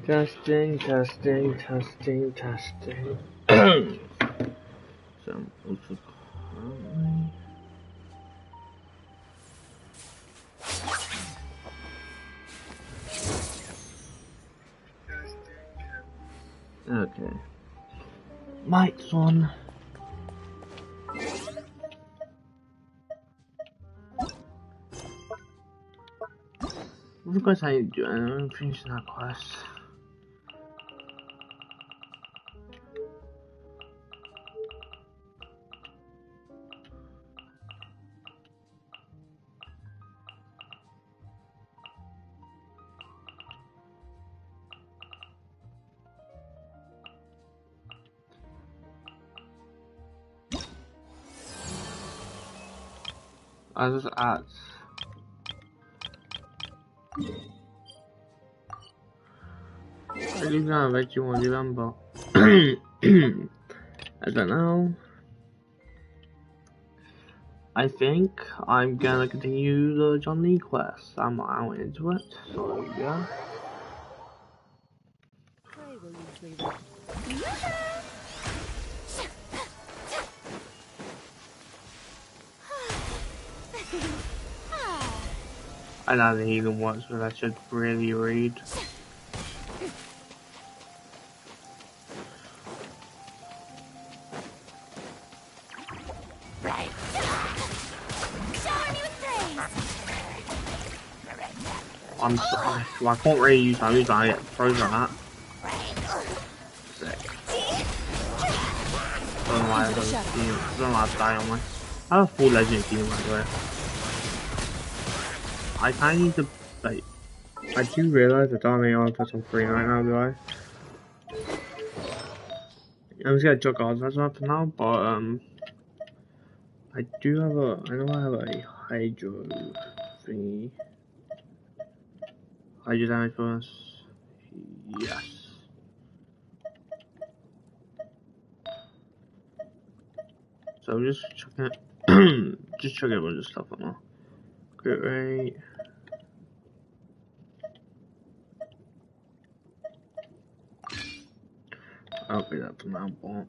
Testing. Some also currently. Okay. Mike's on. What you guys how you doing? I'm finishing that quest. I just asked. I do not bet you won't remember. I don't know. I think I'm gonna continue the John Lee quest. I'm out into it, so yeah. I know the healing works, but I should really read. Right. I'm sorry. Well, I can't really use those. I get frozen on that. Sick. Don't know why I don't know why I die on my. I have a full legend team, by the way. I kinda need to, like, I do realise I don't really want to put on free right now, do I? I'm just gonna chuck odds as well for now, but, I do have I know I have a Hydro thingy. Hydro damage bonus. Yes. So I'm just chucking it, just chucking a bunch of stuff on now. Crit rate. I'll be that for now, but.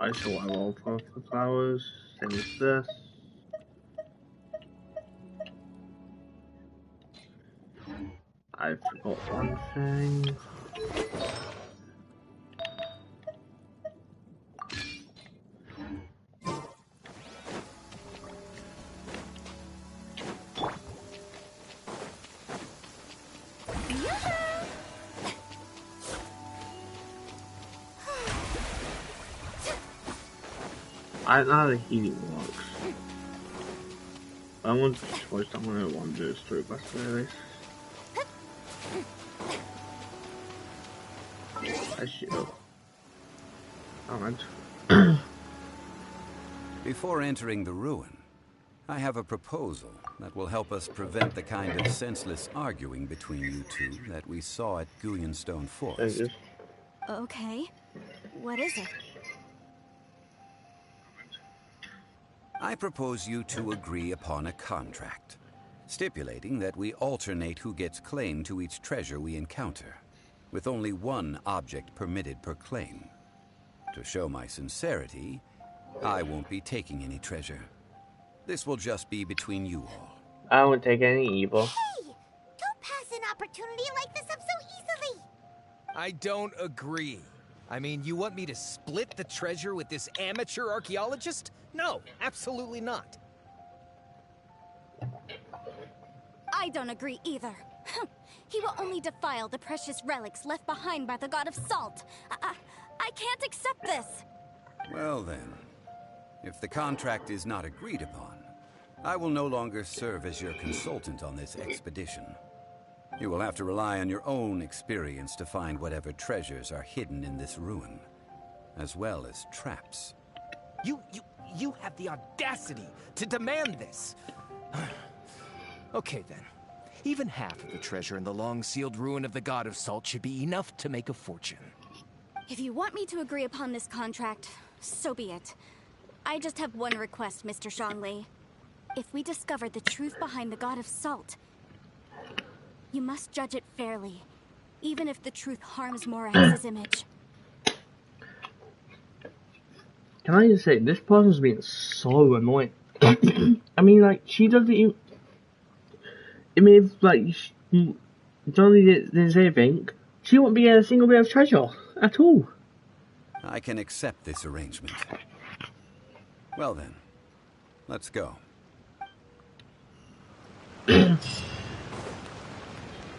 I saw I roll for flowers, same as this. I forgot one thing. I don't know how the healing works. I want to choice someone who wants to do this through best at least. I should. Alright. Before entering the ruin, I have a proposal that will help us prevent the kind of senseless arguing between you two that we saw at Guyonstone Forest. Okay. What is it? I propose you two agree upon a contract, stipulating that we alternate who gets claim to each treasure we encounter, with only one object permitted per claim. To show my sincerity, I won't be taking any treasure. This will just be between you all. I won't take any evil. Hey! Don't pass an opportunity like this up so easily! I don't agree. I mean, you want me to split the treasure with this amateur archaeologist? No, absolutely not. I don't agree either. He will only defile the precious relics left behind by the god of salt. I can't accept this. Well then, if the contract is not agreed upon, I will no longer serve as your consultant on this expedition. You will have to rely on your own experience to find whatever treasures are hidden in this ruin, as well as traps. You have the audacity to demand this. Okay then. Even half of the treasure in the long-sealed ruin of the God of Salt should be enough to make a fortune. If you want me to agree upon this contract, so be it. I just have one request, Mr. Zhongli. If we discover the truth behind the God of Salt, you must judge it fairly, even if the truth harms Morax's image. Can I just say, this person's being so annoying. I mean, like, she doesn't even... I mean, if, like, Johnny didn't say anything, she won't be a single bit of treasure at all. I can accept this arrangement. Well then, let's go.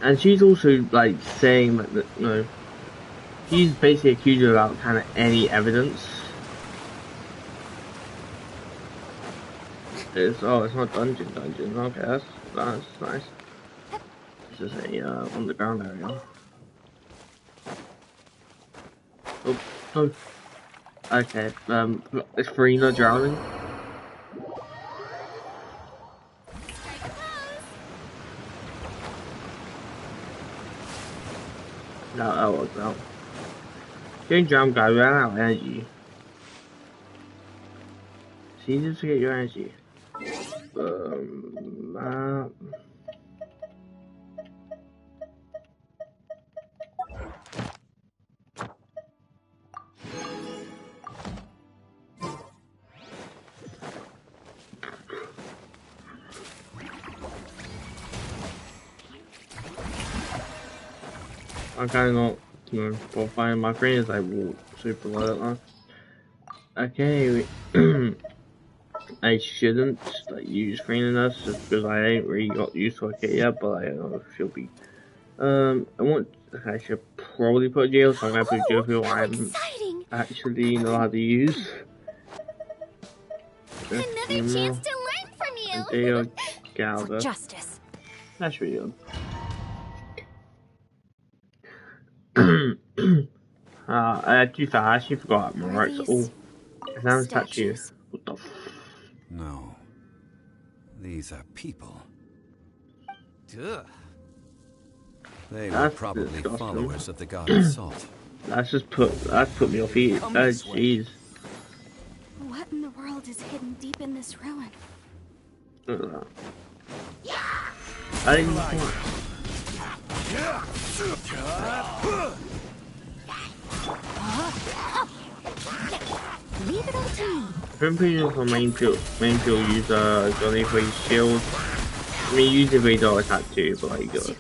And she's also, like, saying that, you know, she's basically accused her without kind of any evidence. It's not dungeon. Okay, that's nice. This is a underground area. Oh, no. Okay, is Farina drowning? No, that works out. Getting drowned, guy, ran out of energy. It's easy to get your energy. I'm kind of not, you know, profile my friend is like super low now. Okay, I shouldn't like use Farina just because I ain't really got used to it yet, but I don't know if she'll be. I should probably put jail, so I'm gonna put jail who I actually know how to use. Another chance to learn from you. For justice. That's really good. I actually forgot Morax. Oh, is that a statue? What the f? No. These are people. Duh. They were probably disgusting. followers of the God of Salt. That's put me off feet. Oh, jeez. What in the world is hidden deep in this ruin? I didn't Leave it all to me. I'm pretty sure for main field user Johnny for his shield. I mean, usually they don't attack too, but like good.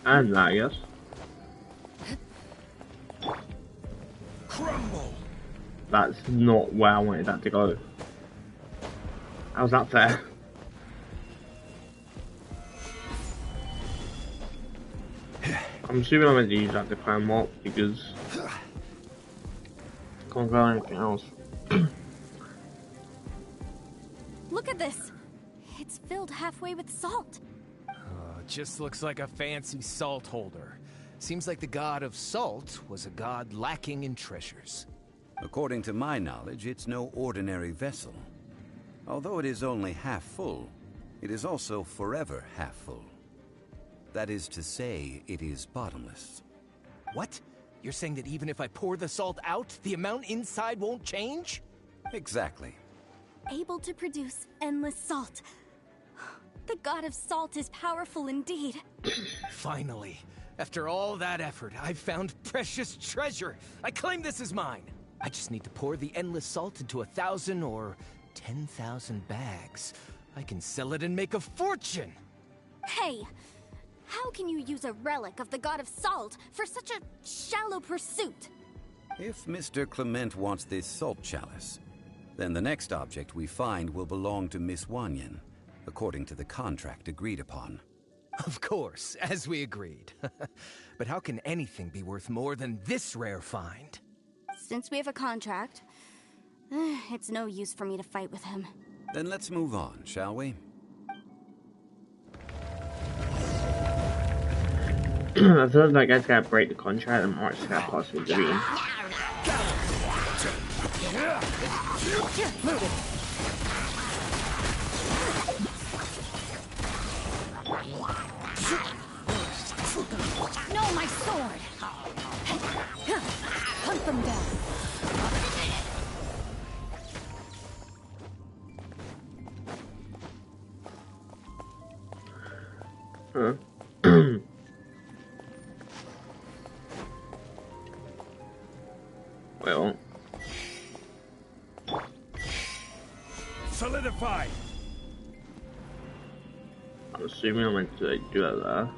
And that, yes. Crumble. That's not where I wanted that to go. How's that fair? I'm assuming I'm going to use that to climb up because I can't go anything else. Look at this. It's filled halfway with salt. Just looks like a fancy salt holder. Seems like the God of Salt was a god lacking in treasures. According to my knowledge, it's no ordinary vessel. Although it is only half full, it is also forever half full. That is to say, it is bottomless. What? You're saying that even if I pour the salt out, the amount inside won't change? Exactly. Able to produce endless salt. The God of Salt is powerful indeed. Finally, after all that effort, I've found precious treasure. I claim this as mine. I just need to pour the endless salt into 1,000 or 10,000 bags. I can sell it and make a fortune. Hey, how can you use a relic of the God of Salt for such a shallow pursuit? If Mr. Clement wants this salt chalice, then the next object we find will belong to Miss Wanyan, according to the contract agreed upon. Of course, as we agreed. But how can anything be worth more than this rare find? Since we have a contract, it's no use for me to fight with him. Then let's move on, shall we? I feel like I gotta break the contract and Mark's gotta possibly defeat him. Stole my sword! Hunt them down! Huh? Well, Solidify! I'm assuming I'm meant to like, do that there.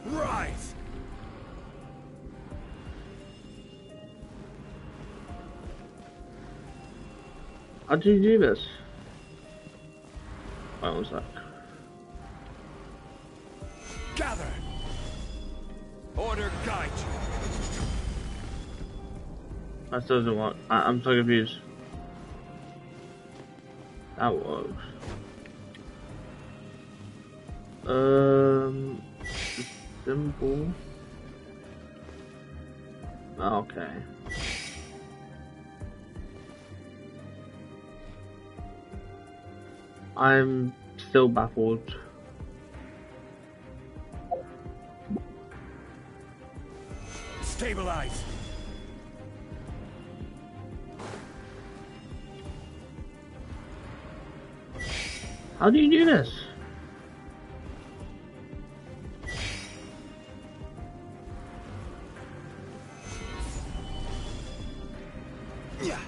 Rise! How do you do this? Wait one sec. Gather! Order guide you. That still doesn't work. I'm so confused. That works. Simple. Okay. I'm still baffled. Stabilize! How do you do this? Yeah.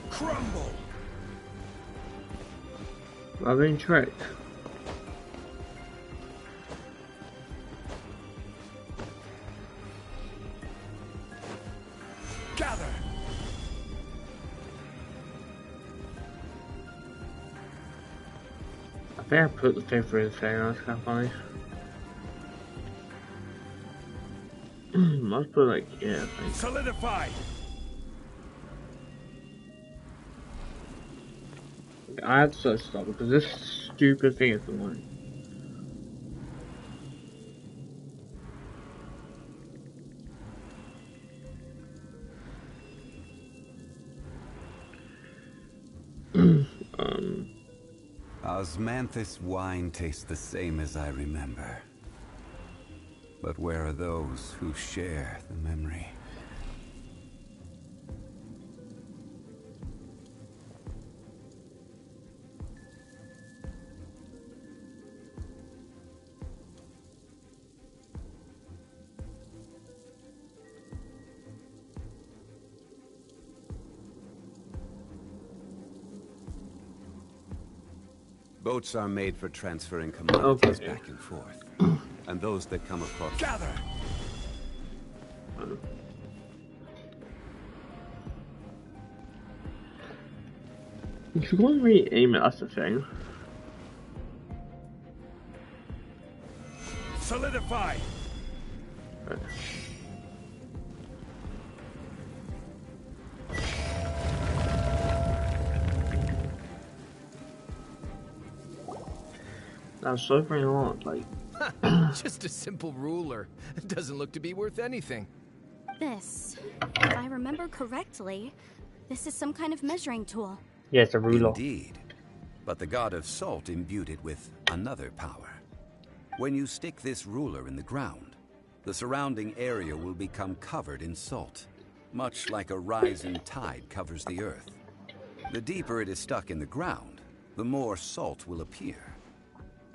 Crumble! I've been tricked. Gather! I think I put the thing through the thing, that's kind of funny. Must put like, yeah, I think. Solidify! I had to stop because this stupid thing is annoying. Osmanthus wine tastes the same as I remember. But where are those who share the memory? Boats are made for transferring commodities Okay. back and forth. And those that come across... Gather! If you want to re-aim it, that's the thing. Solidify! Right. That's so very hard, like... Just a simple ruler. Doesn't look to be worth anything. This, if I remember correctly, this is some kind of measuring tool. Yeah, it's a ruler. Indeed. But the god of salt imbued it with another power. When you stick this ruler in the ground, the surrounding area will become covered in salt, much like a rising tide covers the earth. The deeper it is stuck in the ground, the more salt will appear.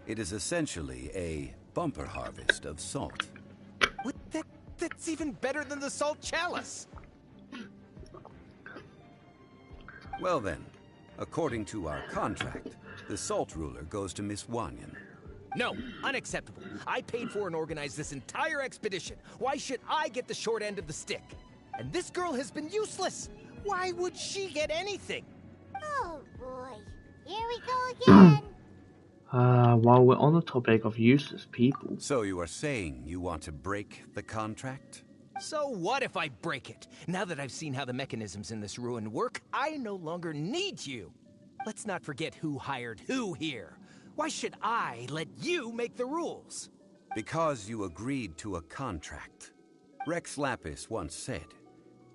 It is essentially a bumper harvest of salt. What? That's even better than the salt chalice! Well then, according to our contract, the salt ruler goes to Miss Wanyan. No, unacceptable. I paid for and organized this entire expedition. Why should I get the short end of the stick? And this girl has been useless. Why would she get anything? Oh boy. Here we go again. While we're on the topic of useless people, So you are saying you want to break the contract? So what if I break it? Now that I've seen how the mechanisms in this ruin work, I no longer need you. Let's not forget who hired who here. Why should I let you make the rules? Because you agreed to a contract. Rex Lapis once said,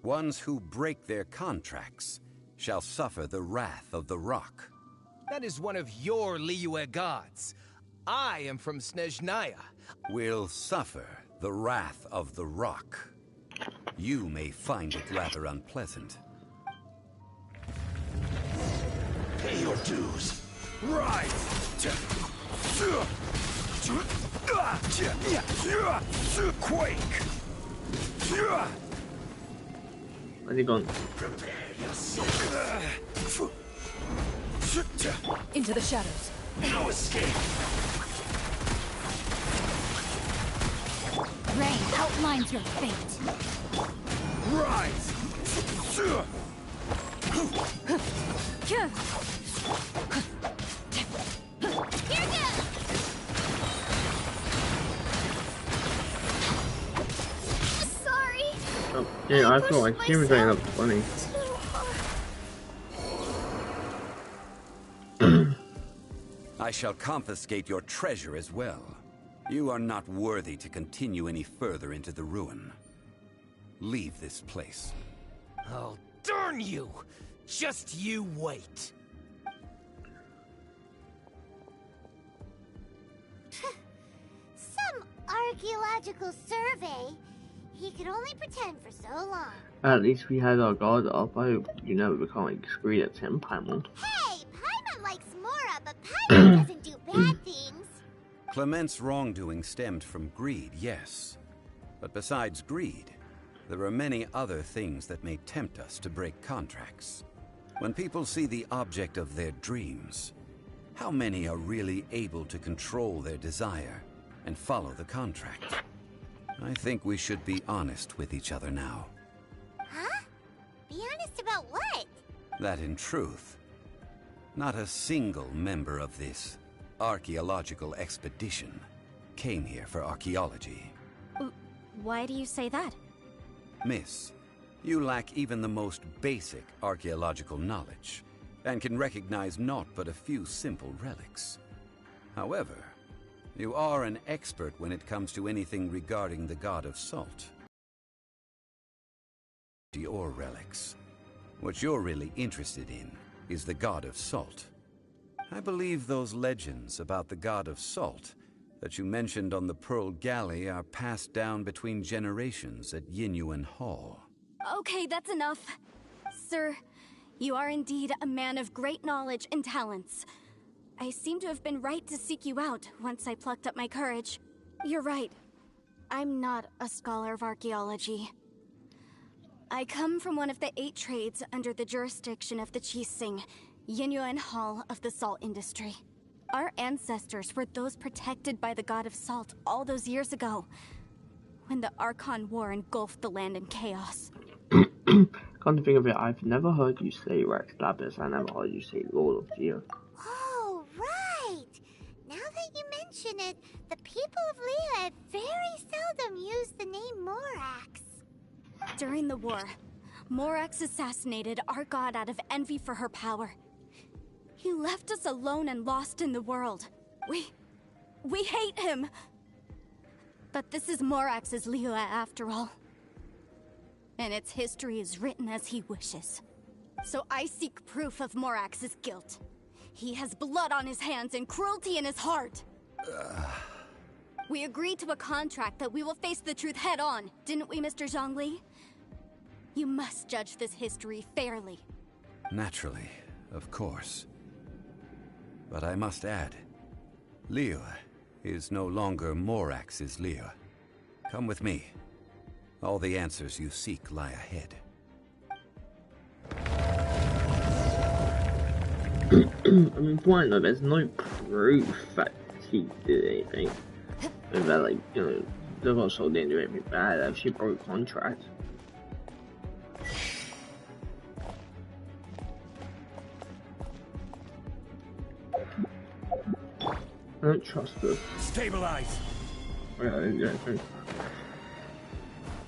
"Ones who break their contracts shall suffer the wrath of the rock." That is one of your Liyue gods. I am from Snezhnaya. Will suffer the wrath of the rock. You may find it rather unpleasant. Pay your dues. Rise! Quake! Where's he gone? Prepare yourself. Into the shadows. No escape. Rain outlines your fate. Rise! Sorry. Oh, yeah, I thought I he was saying up 20. I shall confiscate your treasure as well. You are not worthy to continue any further into the ruin. Leave this place. Oh, darn you! Just you wait. Some archaeological survey. He could only pretend for so long. At least we had our guard up. I hope you never become like screwed at 10 Paimon. Hey, Paimon likes Mora, but Paimon doesn't do bad things. Clement's wrongdoing stemmed from greed, yes. But besides greed, there are many other things that may tempt us to break contracts. When people see the object of their dreams, how many are really able to control their desire and follow the contract? I think we should be honest with each other now. Huh? Be honest about what? That in truth, not a single member of this archaeological expedition came here for archaeology. Why do you say that? Miss, you lack even the most basic archaeological knowledge, and can recognize naught but a few simple relics. However, you are an expert when it comes to anything regarding the god of salt. Or relics. What you're really interested in is the god of salt. I believe those legends about the god of salt that you mentioned on the Pearl Galley are passed down between generations at Yinyuan Hall. Okay, that's enough. Sir, you are indeed a man of great knowledge and talents. I seem to have been right to seek you out once I plucked up my courage. You're right. I'm not a scholar of archaeology. I come from one of the 8 trades under the jurisdiction of the Qixing, Yinyuan Hall of the salt industry. Our ancestors were those protected by the god of salt all those years ago, when the Archon War engulfed the land in chaos. Come to think of it, I've never heard you say Rex Lapis. I never heard you say Lord of Geo. Oh, right. Now that you mention it, the people of Liyue very seldom use the name Morax. During the war, Morax assassinated our god out of envy for her power. He left us alone and lost in the world. We hate him. But this is Morax's Liyue after all. And its history is written as he wishes. So I seek proof of Morax's guilt. He has blood on his hands and cruelty in his heart. We agreed to a contract that we will face the truth head on, didn't we, Mr. Zhongli? You must judge this history fairly. Naturally, of course. But I must add, Liyue is no longer Morax's Liyue. Come with me. All the answers you seek lie ahead. I mean, why not? There's no proof that he did anything. And that, like, you know, the also didn't do anything bad. She broke contract. I don't trust her. Stabilize. Yeah.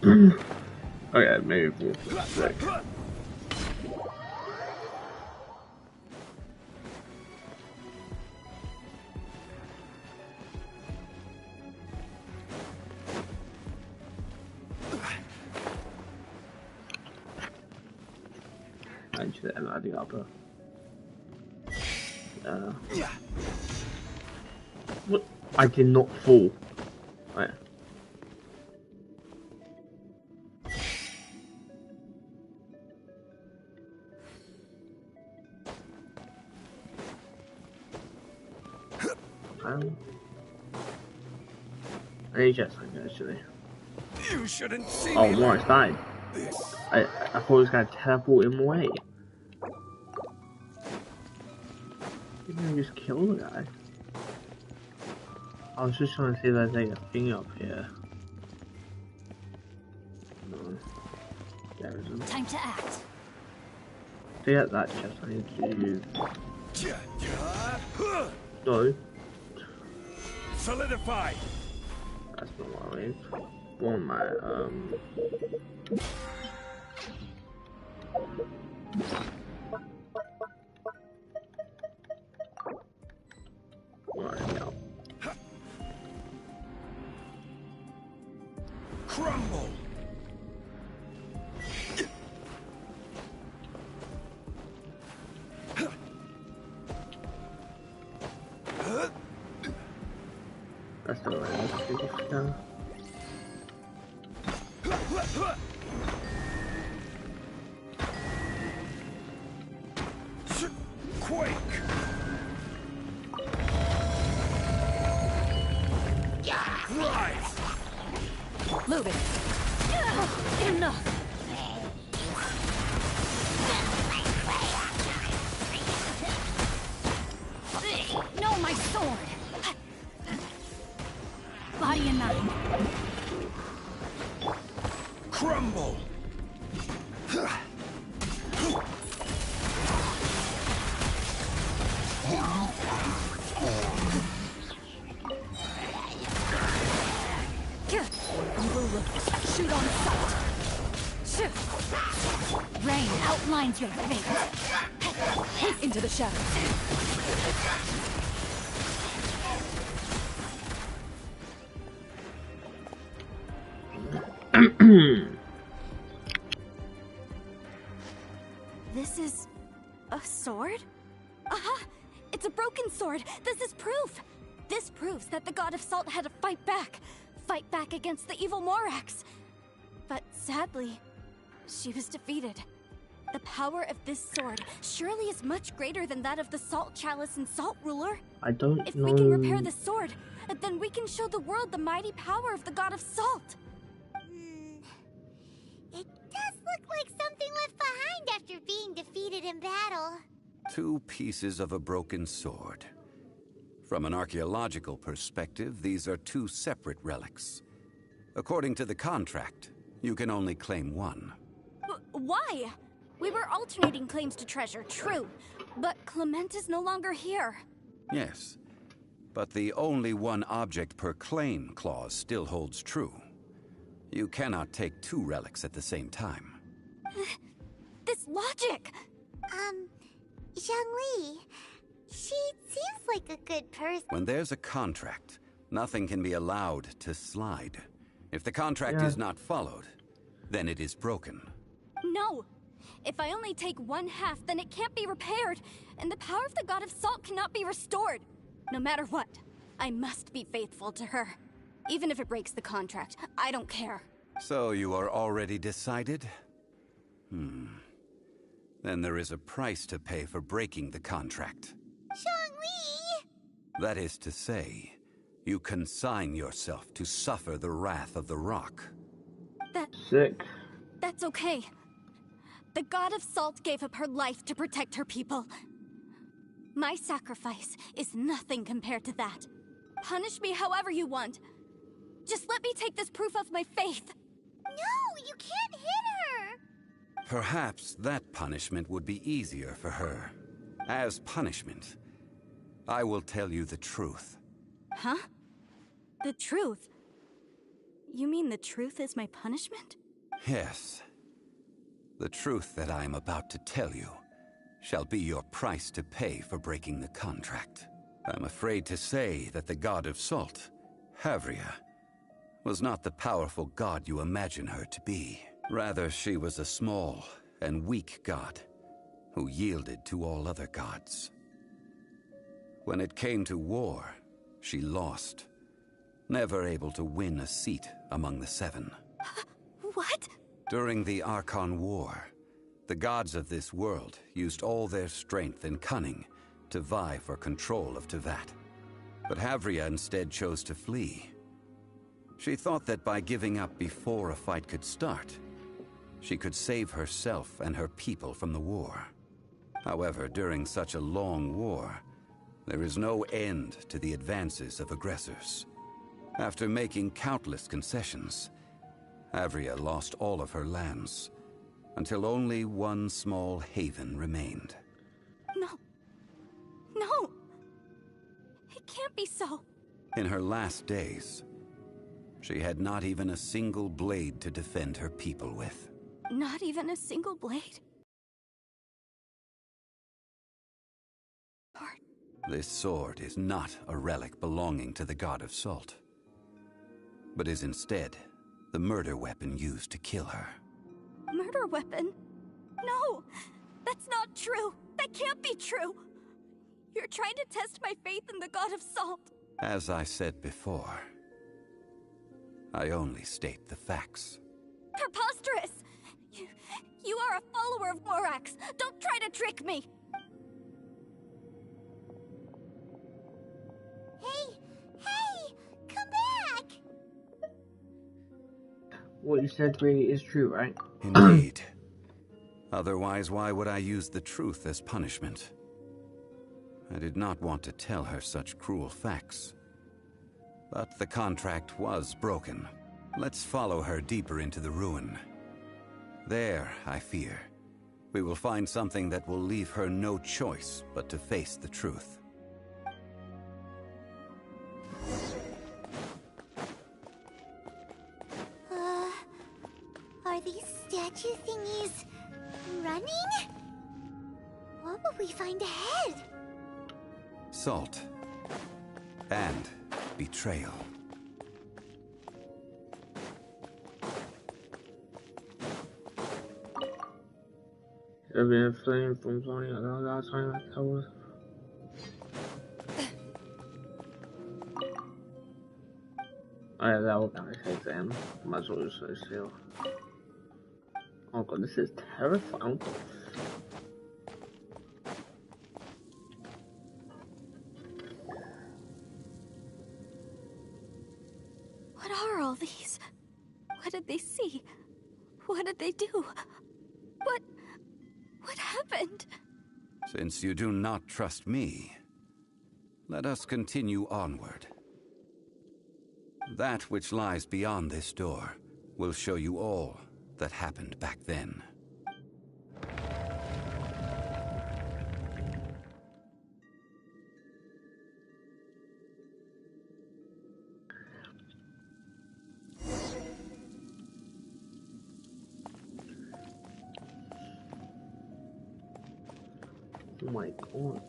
Okay, maybe 446. Actually, I'm adding up. What? I did not fall. Right. I need to check something actually. You shouldn't see Oh, me Morris like died. this. I thought it was gonna teleport him away. Didn't just kill the guy. I was just trying to see if there's like a thing up here. No. There isn't. Time to act. To get that chest, I need to. No, Solidify. that's not what I mean. One my Right now. Crumble. That's the right one. Quake. Rise. Move it. Enough. No, my sword. Body and mind. Crumble. Shoot on sight. Shoot. Rain outlines your fate. Into the shadows. This is a sword? Aha! It's a broken sword! This is proof! This proves that the God of Salt had to fight back. Fight back against the evil Morax. But sadly, she was defeated. The power of this sword surely is much greater than that of the Salt Chalice and Salt Ruler. I don't If know. we can repair the sword, then we can show the world the mighty power of the God of Salt. It does look like something left behind after being defeated in battle. 2 pieces of a broken sword. From an archaeological perspective, these are 2 separate relics. According to the contract, you can only claim 1. Why? We were alternating claims to treasure, true. But Clement is no longer here. Yes, but the only 1 object per claim clause still holds true. You cannot take 2 relics at the same time. This logic! Zhongli, she seems like a good person. When there's a contract, nothing can be allowed to slide. If the contract is not followed, then it is broken. No! If I only take 1/2, then it can't be repaired, and the power of the God of Salt cannot be restored. No matter what, I must be faithful to her. Even if it breaks the contract, I don't care. So you are already decided? Then there is a price to pay for breaking the contract. Zhongli! That is to say, you consign yourself to suffer the wrath of the rock. Sick. That's okay. The God of Salt gave up her life to protect her people. My sacrifice is nothing compared to that. Punish me however you want. Just let me take this proof of my faith. No, you can't hit her! Perhaps that punishment would be easier for her. As punishment, I will tell you the truth. Huh? The truth? You mean the truth is my punishment? Yes. The truth that I am about to tell you shall be your price to pay for breaking the contract. I'm afraid to say that the god of salt, Havria, was not the powerful god you imagine her to be. Rather, she was a small and weak god who yielded to all other gods. When it came to war, she lost, never able to win a seat among the seven. What? During the Archon War, the gods of this world used all their strength and cunning to vie for control of Tevat. But Havria instead chose to flee. She thought that by giving up before a fight could start, she could save herself and her people from the war. However, during such a long war, there is no end to the advances of aggressors. After making countless concessions, Havria lost all of her lands, until only one small haven remained. No. No! It can't be so. In her last days, she had not even a single blade to defend her people with. Not even a single blade? Heart. This sword is not a relic belonging to the god of salt, but is instead the murder weapon used to kill her. Murder weapon? No! That's not true! That can't be true! You're trying to test my faith in the god of salt! As I said before, I only state the facts. Preposterous! You are a follower of Morax! Don't try to trick me! Hey! Come back! What you said really is true, right? Indeed. Otherwise, why would I use the truth as punishment? I did not want to tell her such cruel facts. But the contract was broken. Let's follow her deeper into the ruin. There, I fear, we will find something that will leave her no choice but to face the truth. Are these statue thingies running? What will we find ahead? Salt. And betrayal. There'll be a flame from something last time I told us. Oh yeah, that will kind of take them. Might as well just stay still. Oh god, this is terrifying. What are all these? What did they see? What did they do? What happened? Since you do not trust me, let us continue onward. That which lies beyond this door will show you all that happened back then. Oh my god.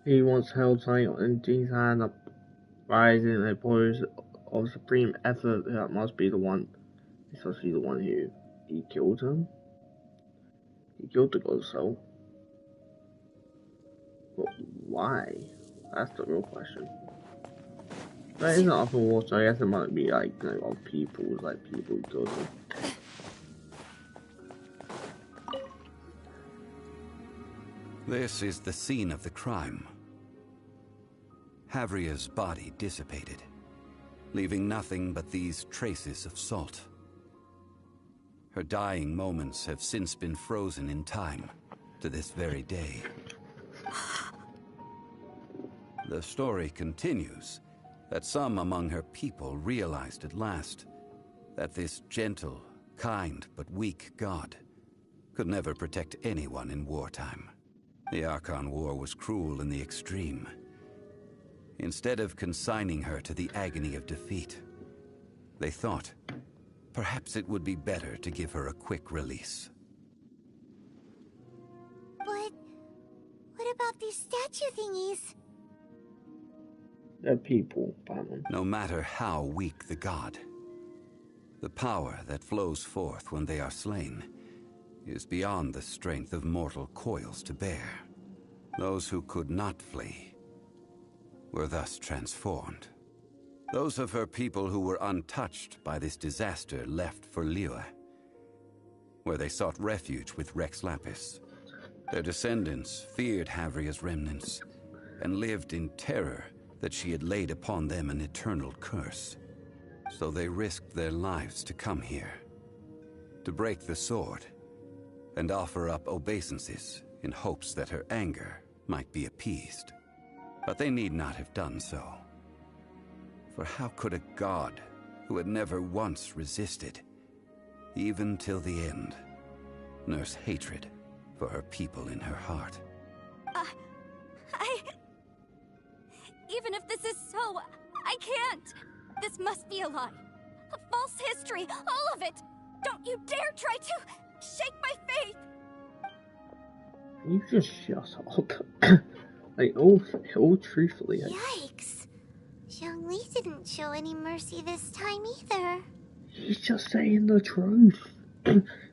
He once held tight on Jin's hand up, rising in a pose of supreme effort. That must be the one. This must be the one who he killed him. He killed the god soul. But why? That's the real question. That isn't upper water. I guess it might be like, you know, people who killed him. This is the scene of the crime. Havria's body dissipated, leaving nothing but these traces of salt. Her dying moments have since been frozen in time to this very day. The story continues that some among her people realized at last that this gentle, kind, but weak god could never protect anyone in wartime. The Archon War was cruel in the extreme. instead of consigning her to the agony of defeat. They thought perhaps it would be better to give her a quick release. But what about these statue thingies? They're people, Batman. No matter how weak the god, the power that flows forth when they are slain is beyond the strength of mortal coils to bear. Those who could not flee were thus transformed. Those of her people who were untouched by this disaster left for Liyue, where they sought refuge with Rex Lapis. Their descendants feared Havria's remnants and lived in terror that she had laid upon them an eternal curse. So they risked their lives to come here, to break the sword and offer up obeisances in hopes that her anger might be appeased. But they need not have done so. For how could a god who had never once resisted, even till the end, nurse hatred for her people in her heart? Even if this is so, I can't. This must be a lie. A false history, all of it. Don't you dare try to shake my faith. You just shut up. Like, all truthfully. Yikes. Zhongli didn't show any mercy this time either. He's just saying the truth.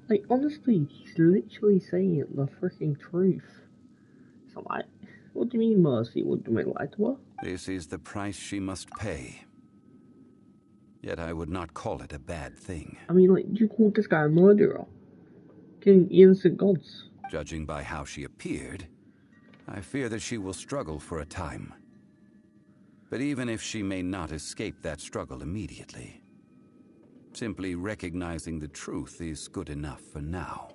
Like, honestly, he's literally saying the freaking truth. So, like, what do you mean mercy? What do you mean, lie to her? This is the price she must pay. Yet I would not call it a bad thing. I mean, like, you call this guy a murderer? Killing innocent gods? Judging by how she appeared, I fear that she will struggle for a time. But even if she may not escape that struggle immediately, simply recognizing the truth is good enough for now.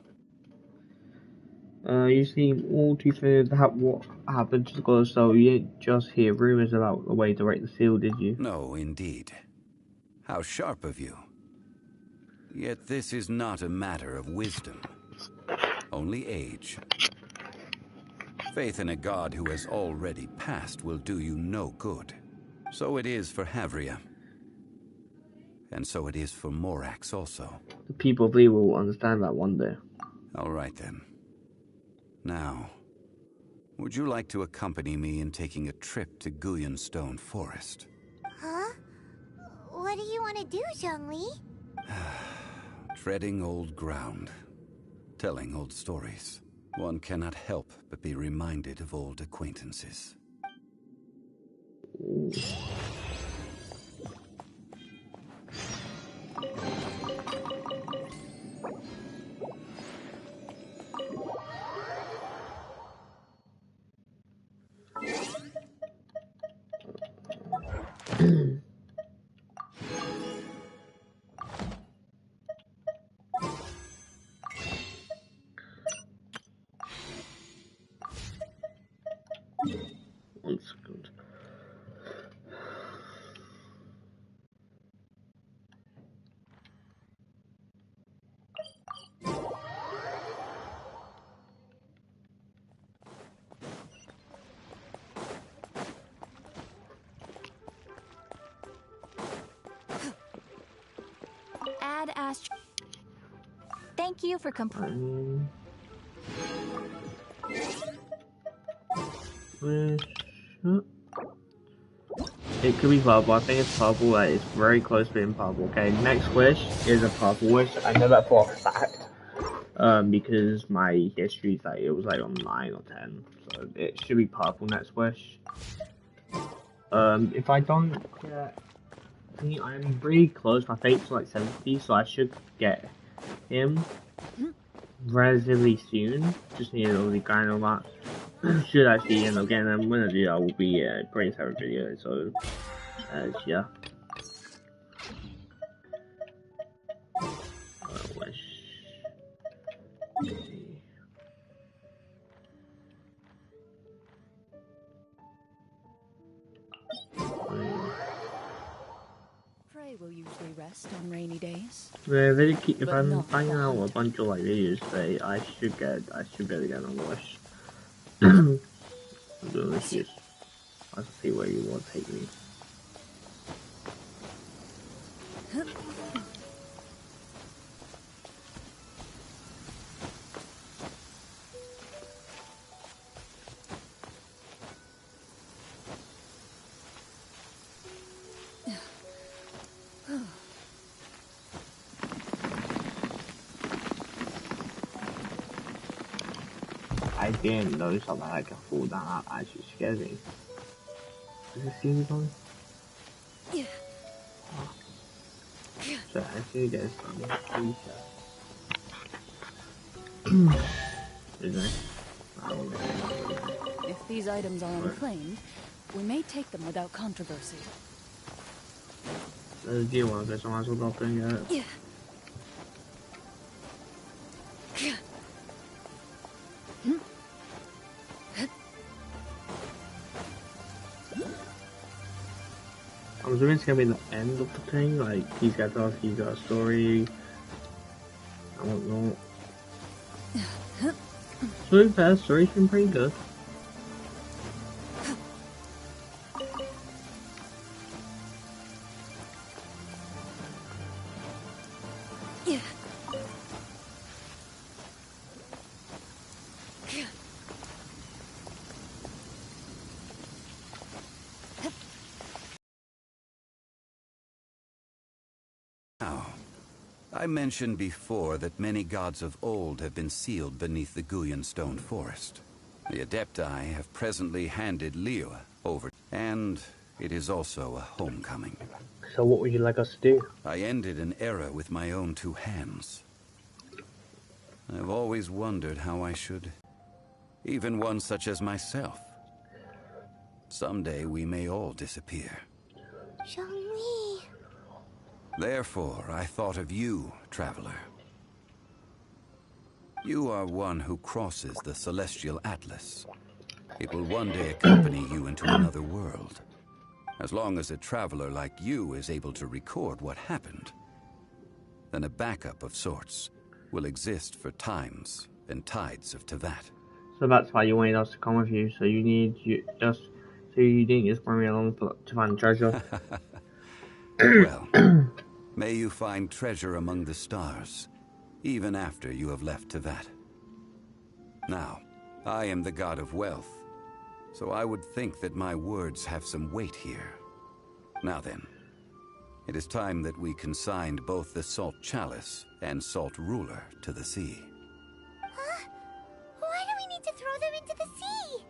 You seem all too familiar with what happened to the god, so you didn't just hear rumors about the way to break the seal, did you? No, indeed. How sharp of you. Yet this is not a matter of wisdom, only age. Faith in a god who has already passed will do you no good. So it is for Havria. And so it is for Morax also. The people of Lee will understand that one day. All right then. Now, would you like to accompany me in taking a trip to Guyonstone Forest? Huh? What do you want to do, Zhongli? Treading old ground, telling old stories. One cannot help but be reminded of old acquaintances. Ooh. One second. Add Ast. Thank you for completing. It could be purple. I think it's purple. Like, it's very close to being purple. Okay, next wish is a purple wish. I know that for a fact. Because my history's like, it was like on 9 or 10. So it should be purple next wish. If I don't get... I'm really close. My fate's like 70, so I should get him relatively soon. Just need all the guy and all that. Should actually end up getting them. When I do, I will be a great Terror video. So, yeah. Wish. Prey will usually rest on rainy days. Yeah, they keep. If I'm finding out a bunch of like videos today, I should be able to get on the wish. I'm doing this. Let's see where you want to take me. I didn't know something I can fall down. That actually scares me. Does it see me going? Oh. So I see there's some Is there? If these items are unclaimed, we may take them without controversy. 接我嘅上下數落緊嘅。I'm assuming it's gonna be the end of the thing, like he's got to he's got a story. I don't know. So far, the story's been pretty good. Now, I mentioned before that many gods of old have been sealed beneath the Guyan stone forest. The Adepti have presently handed Liyue over, and it is also a homecoming. So what would you like us to do? I ended an era with my own two hands. I've always wondered how I should. Even one such as myself. Someday we may all disappear. Zhongli. Therefore, I thought of you, traveler. You are one who crosses the Celestial Atlas. It will one day accompany you into another world. As long as a traveler like you is able to record what happened, then a backup of sorts will exist for times and tides of Teyvat. So that's why you wanted us to come with you. So you didn't just bring me along to find treasure. Well, may you find treasure among the stars, even after you have left Teyvat. Now, I am the god of wealth, so I would think that my words have some weight here. Now then, it is time that we consigned both the Salt Chalice and Salt Ruler to the sea. Huh? Why do we need to throw them into the sea?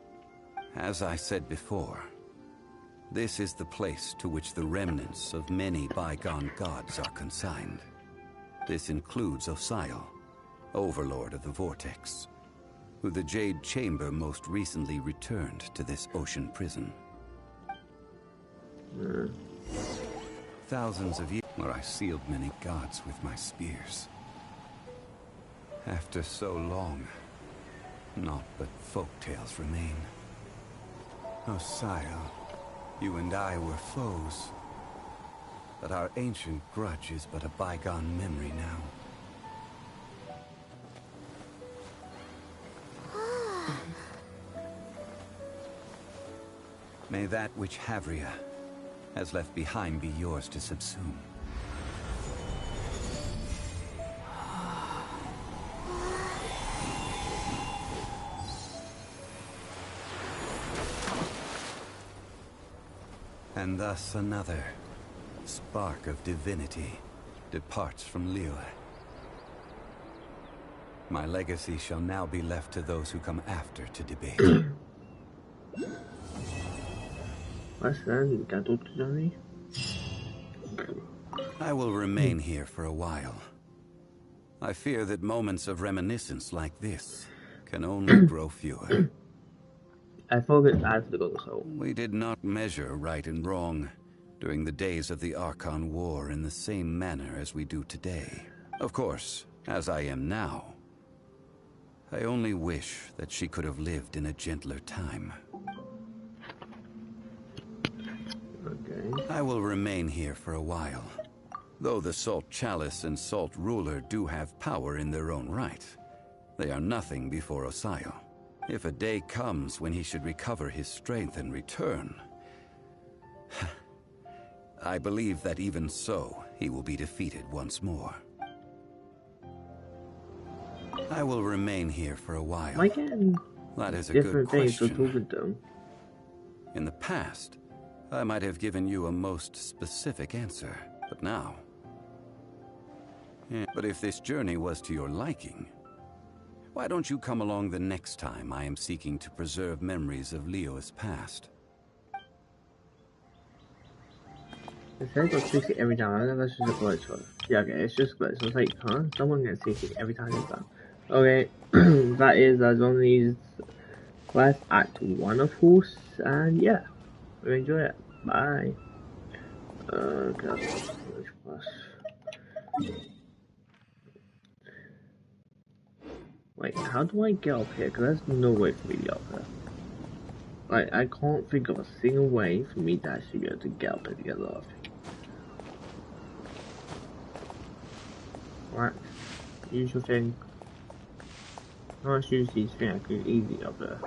As I said before, this is the place to which the remnants of many bygone gods are consigned. This includes Osial, Overlord of the Vortex, who the Jade Chamber most recently returned to this ocean prison. Thousands of years where I sealed many gods with my spears. After so long, naught but folktales remain. Osial, you and I were foes, but our ancient grudge is but a bygone memory now. May that which Havria has left behind be yours to subsume. And thus another spark of divinity departs from Liyue. My legacy shall now be left to those who come after to debate. I will remain here for a while. I fear that moments of reminiscence like this can only grow fewer. I forget I have to go so. We did not measure right and wrong during the days of the Archon War in the same manner as we do today. Of course, as I am now, I only wish that she could have lived in a gentler time. Okay. I will remain here for a while. Though the Salt Chalice and Salt Ruler do have power in their own right, they are nothing before Osial. If a day comes when he should recover his strength and return, I believe that even so, he will be defeated once more. I will remain here for a while. Am I getting That is a good different things for question. talking to them? In the past, I might have given you a most specific answer, but now... But if this journey was to your liking, why don't you come along the next time I am seeking to preserve memories of Leo's past? It says got seasick every time. I think that's just a glitch. One. Yeah, okay, it's just glitch. It's like, huh? Someone gets seasick every time it's done. Okay, that is one of these quests, Act 1 of course, and yeah, we enjoy it. Bye. Okay, which quest? Wait, how do I get up here? Because there's no way for me to get up here. Like, I can't think of a single way for me to actually be able to get up here to get off. Right, usual thing. Let's use these things I can easy up there.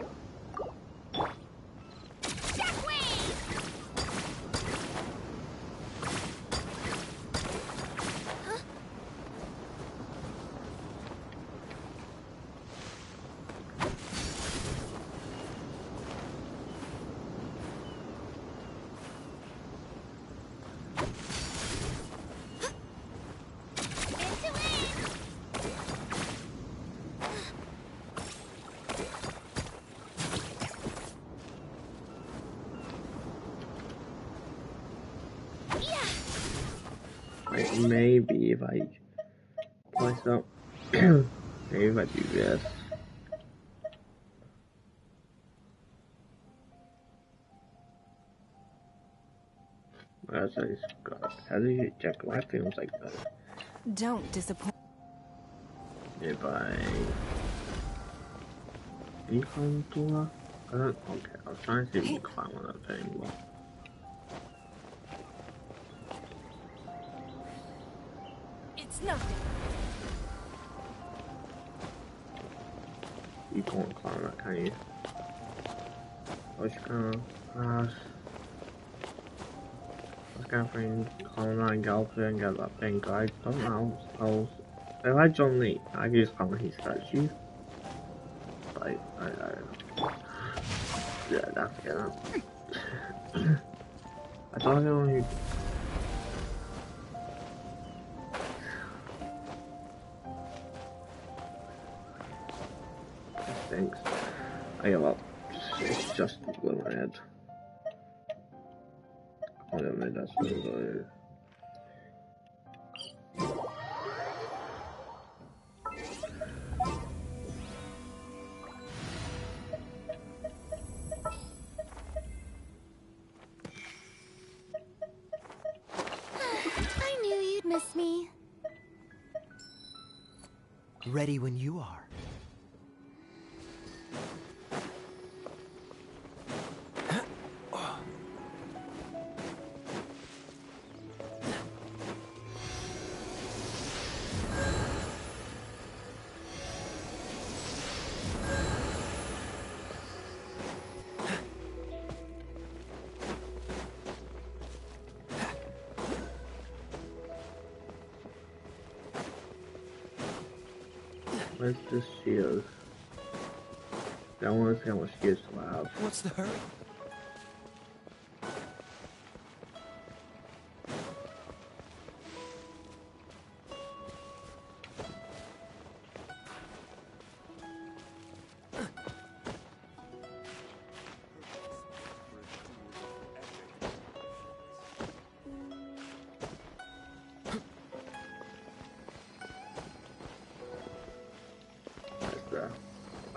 Like maybe if I place up, maybe if I do this. As I just got, how do you check my films like that? Don't disappoint. If I recon door, I don't. Okay, I was trying to see if we can climb on that thing. But It's nothing. you can't climb that, can you? I was gonna pass. I was gonna bring climb that and get up there and get that thing. I don't know. If I John Lee, I can just climb his statue. But yeah, that's gonna. I don't know who. Thanks. I give up. It's just in my head. I don't know, that's what I'm going. I knew you'd miss me. Ready when you are. Where's this shield? I want to see how much shields do I have. What's the hurry?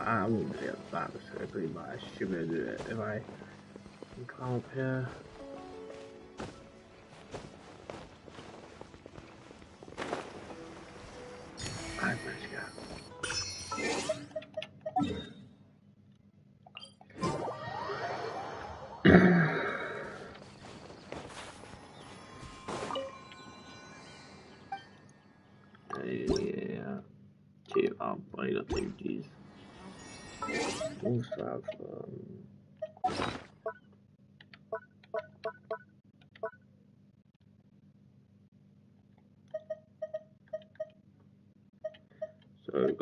I won't be able to buy this quickly, but I should be able to do it if I can climb up here. I managed to get. Yeah. Two up, I got two G's. Also have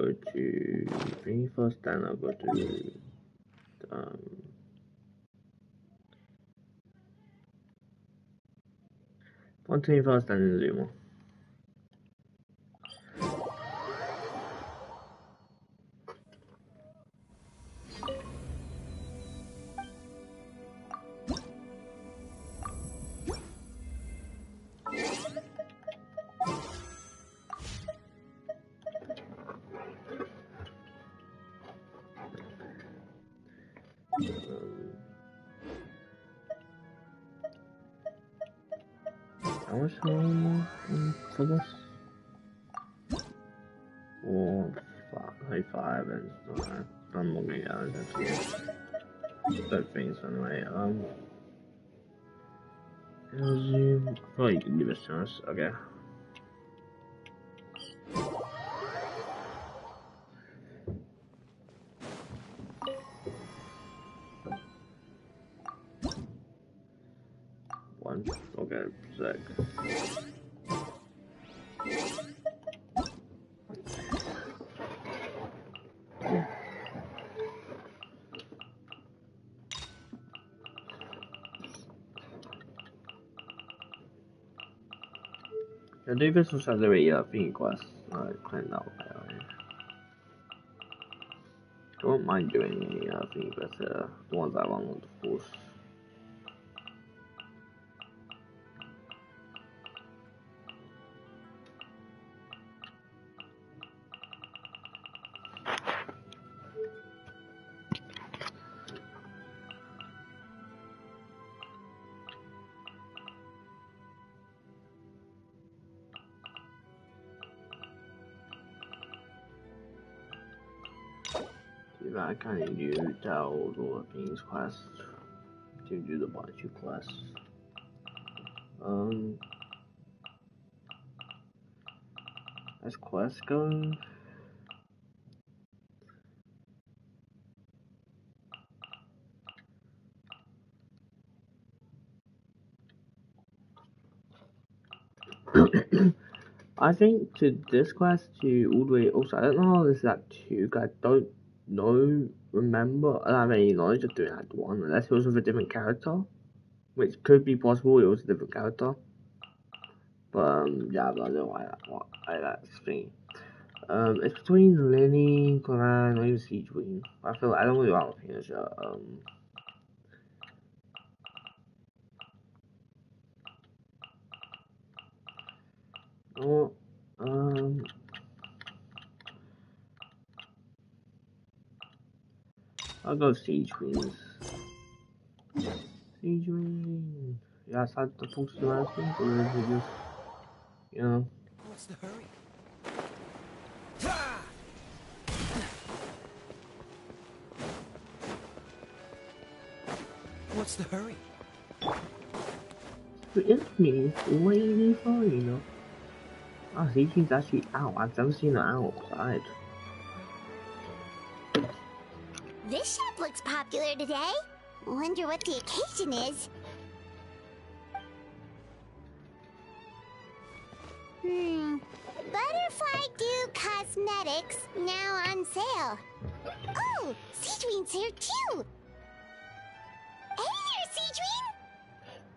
go to Green first, then I'll go to Fontaine first, then Zuma. How much more for this? 4, 5, and so I'm looking at it. Don't think so anyway. Zoom. Probably you can give us a chance. Okay. One. Okay. 6. I do this was the thing quest. Clean that up by the way. I don't mind doing the thing quests, the ones I want with the force. I kind of use all the things quest to do the bunch of quests. As quests go, I think to this quest to all the way. Also, I don't know how this is Act 2. I don't know. Remember, I don't have any knowledge of doing Act 1 unless it was with a different character, which could be possible. It was a different character, but yeah, but I don't know why that's the thing. It's between Lenny, Clan, or even Siege Queen. I feel I don't really want to finish it. Oh, I'll go Siege Queens. Siege Queen. Yeah, I had to focus on Siege Queens, or is it just, you know? What's the hurry? What's the hurry? It's me, waiting for you. Ah, Siege Queen's actually out. I've never seen her outside. This shop looks popular today. Wonder what the occasion is. Butterfly Dew Cosmetics now on sale. Oh, Seedween's here too. Hey there, Seedween.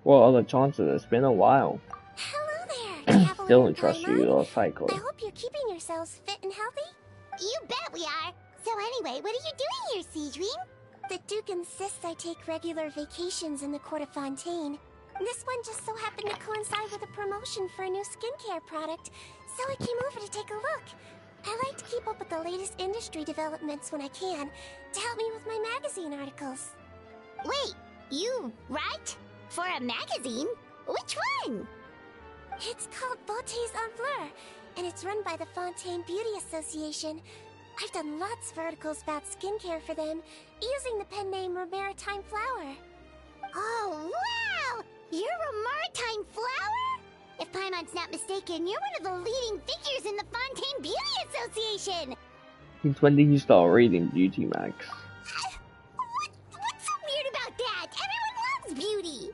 What are the chances? It's been a while. Hello there, Traveler. Still don't trust you, or Psycho. I hope you're keeping yourselves fit and healthy. You bet we are. So anyway, what are you doing here, Seedween? The Duke insists I take regular vacations in the Court of Fontaine. This one just so happened to coincide with a promotion for a new skincare product, so I came over to take a look. I like to keep up with the latest industry developments when I can, to help me with my magazine articles. Wait, you write? For a magazine? Which one? It's called Beautés en Fleur, and it's run by the Fontaine Beauty Association. I've done lots of articles about skincare for them, using the pen name Maritime Flower. Oh, wow! You're a Maritime Flower? If Paimon's not mistaken, you're one of the leading figures in the Fontaine Beauty Association! Since when did you start reading beauty mags? What's so weird about that? Everyone loves beauty!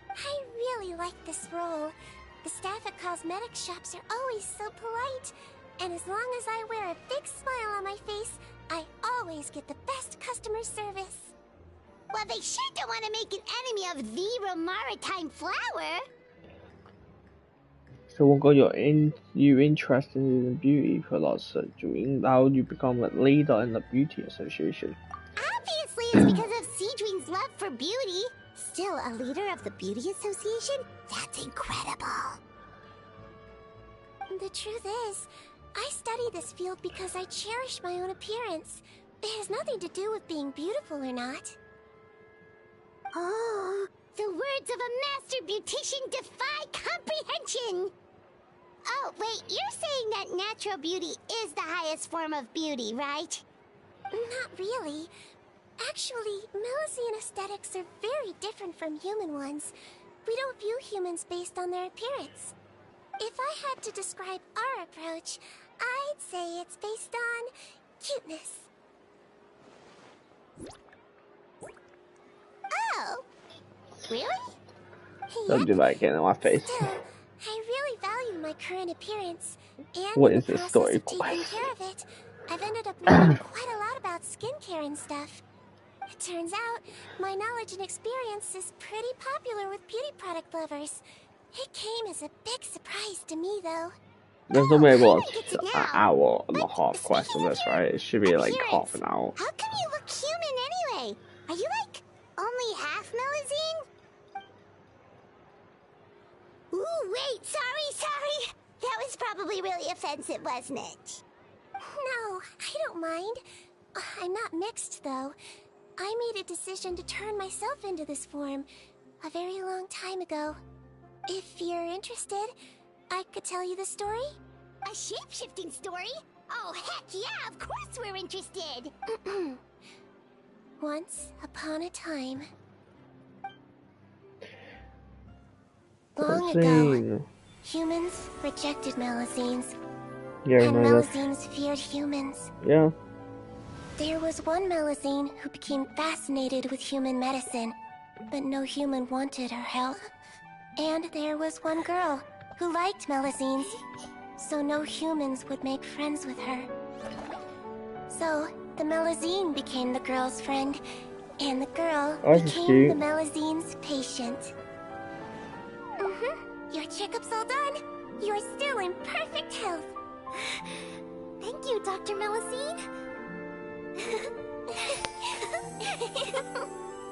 I really like this role. The staff at cosmetics shops are always so polite, And as long as I wear a big smile on my face, I always get the best customer service. Well, they sure don't want to make an enemy of the maritime flower. So what got you interested in beauty products, Dream? How you become a leader in the beauty association? Obviously, it's because of Seedream's love for beauty. Still, a leader of the beauty association? That's incredible. The truth is, I study this field because I cherish my own appearance. It has nothing to do with being beautiful or not. Oh, the words of a master beautician defy comprehension! Oh, wait, you're saying that natural beauty is the highest form of beauty, right? Not really. Actually, Melusine aesthetics are very different from human ones. We don't view humans based on their appearance. If I had to describe our approach, I'd say it's based on cuteness. Oh, really? Don't do that again in my face. Still, I really value my current appearance, and What in is the this process story of for? taking care of it, I've ended up learning quite a lot about skincare and stuff. It turns out, my knowledge and experience is pretty popular with beauty product lovers. It came as a big surprise to me, though. There's no way I about don't get to an know. hour and a But half quest on speaking of this, your right? It should be like appearance, half an hour. how come you look human anyway? Are you like only half Melusine? Ooh, wait, sorry. That was probably really offensive, wasn't it? No, I don't mind. I'm not mixed, though. I made a decision to turn myself into this form a very long time ago. If you're interested, I could tell you the story. A shape-shifting story? Oh, heck yeah, of course we're interested! Once upon a time. Long ago, Melusine. humans rejected Melusines, Yeah, and remember. Melusines feared humans. Yeah. There was one Melusine who became fascinated with human medicine, but no human wanted her help. And there was one girl who liked Melusines, so no humans would make friends with her. So, the Melusine became the girl's friend, and the girl That's became cute. the Melusine's patient. Your checkup's all done. You're still in perfect health. Thank you, Dr. Melusine.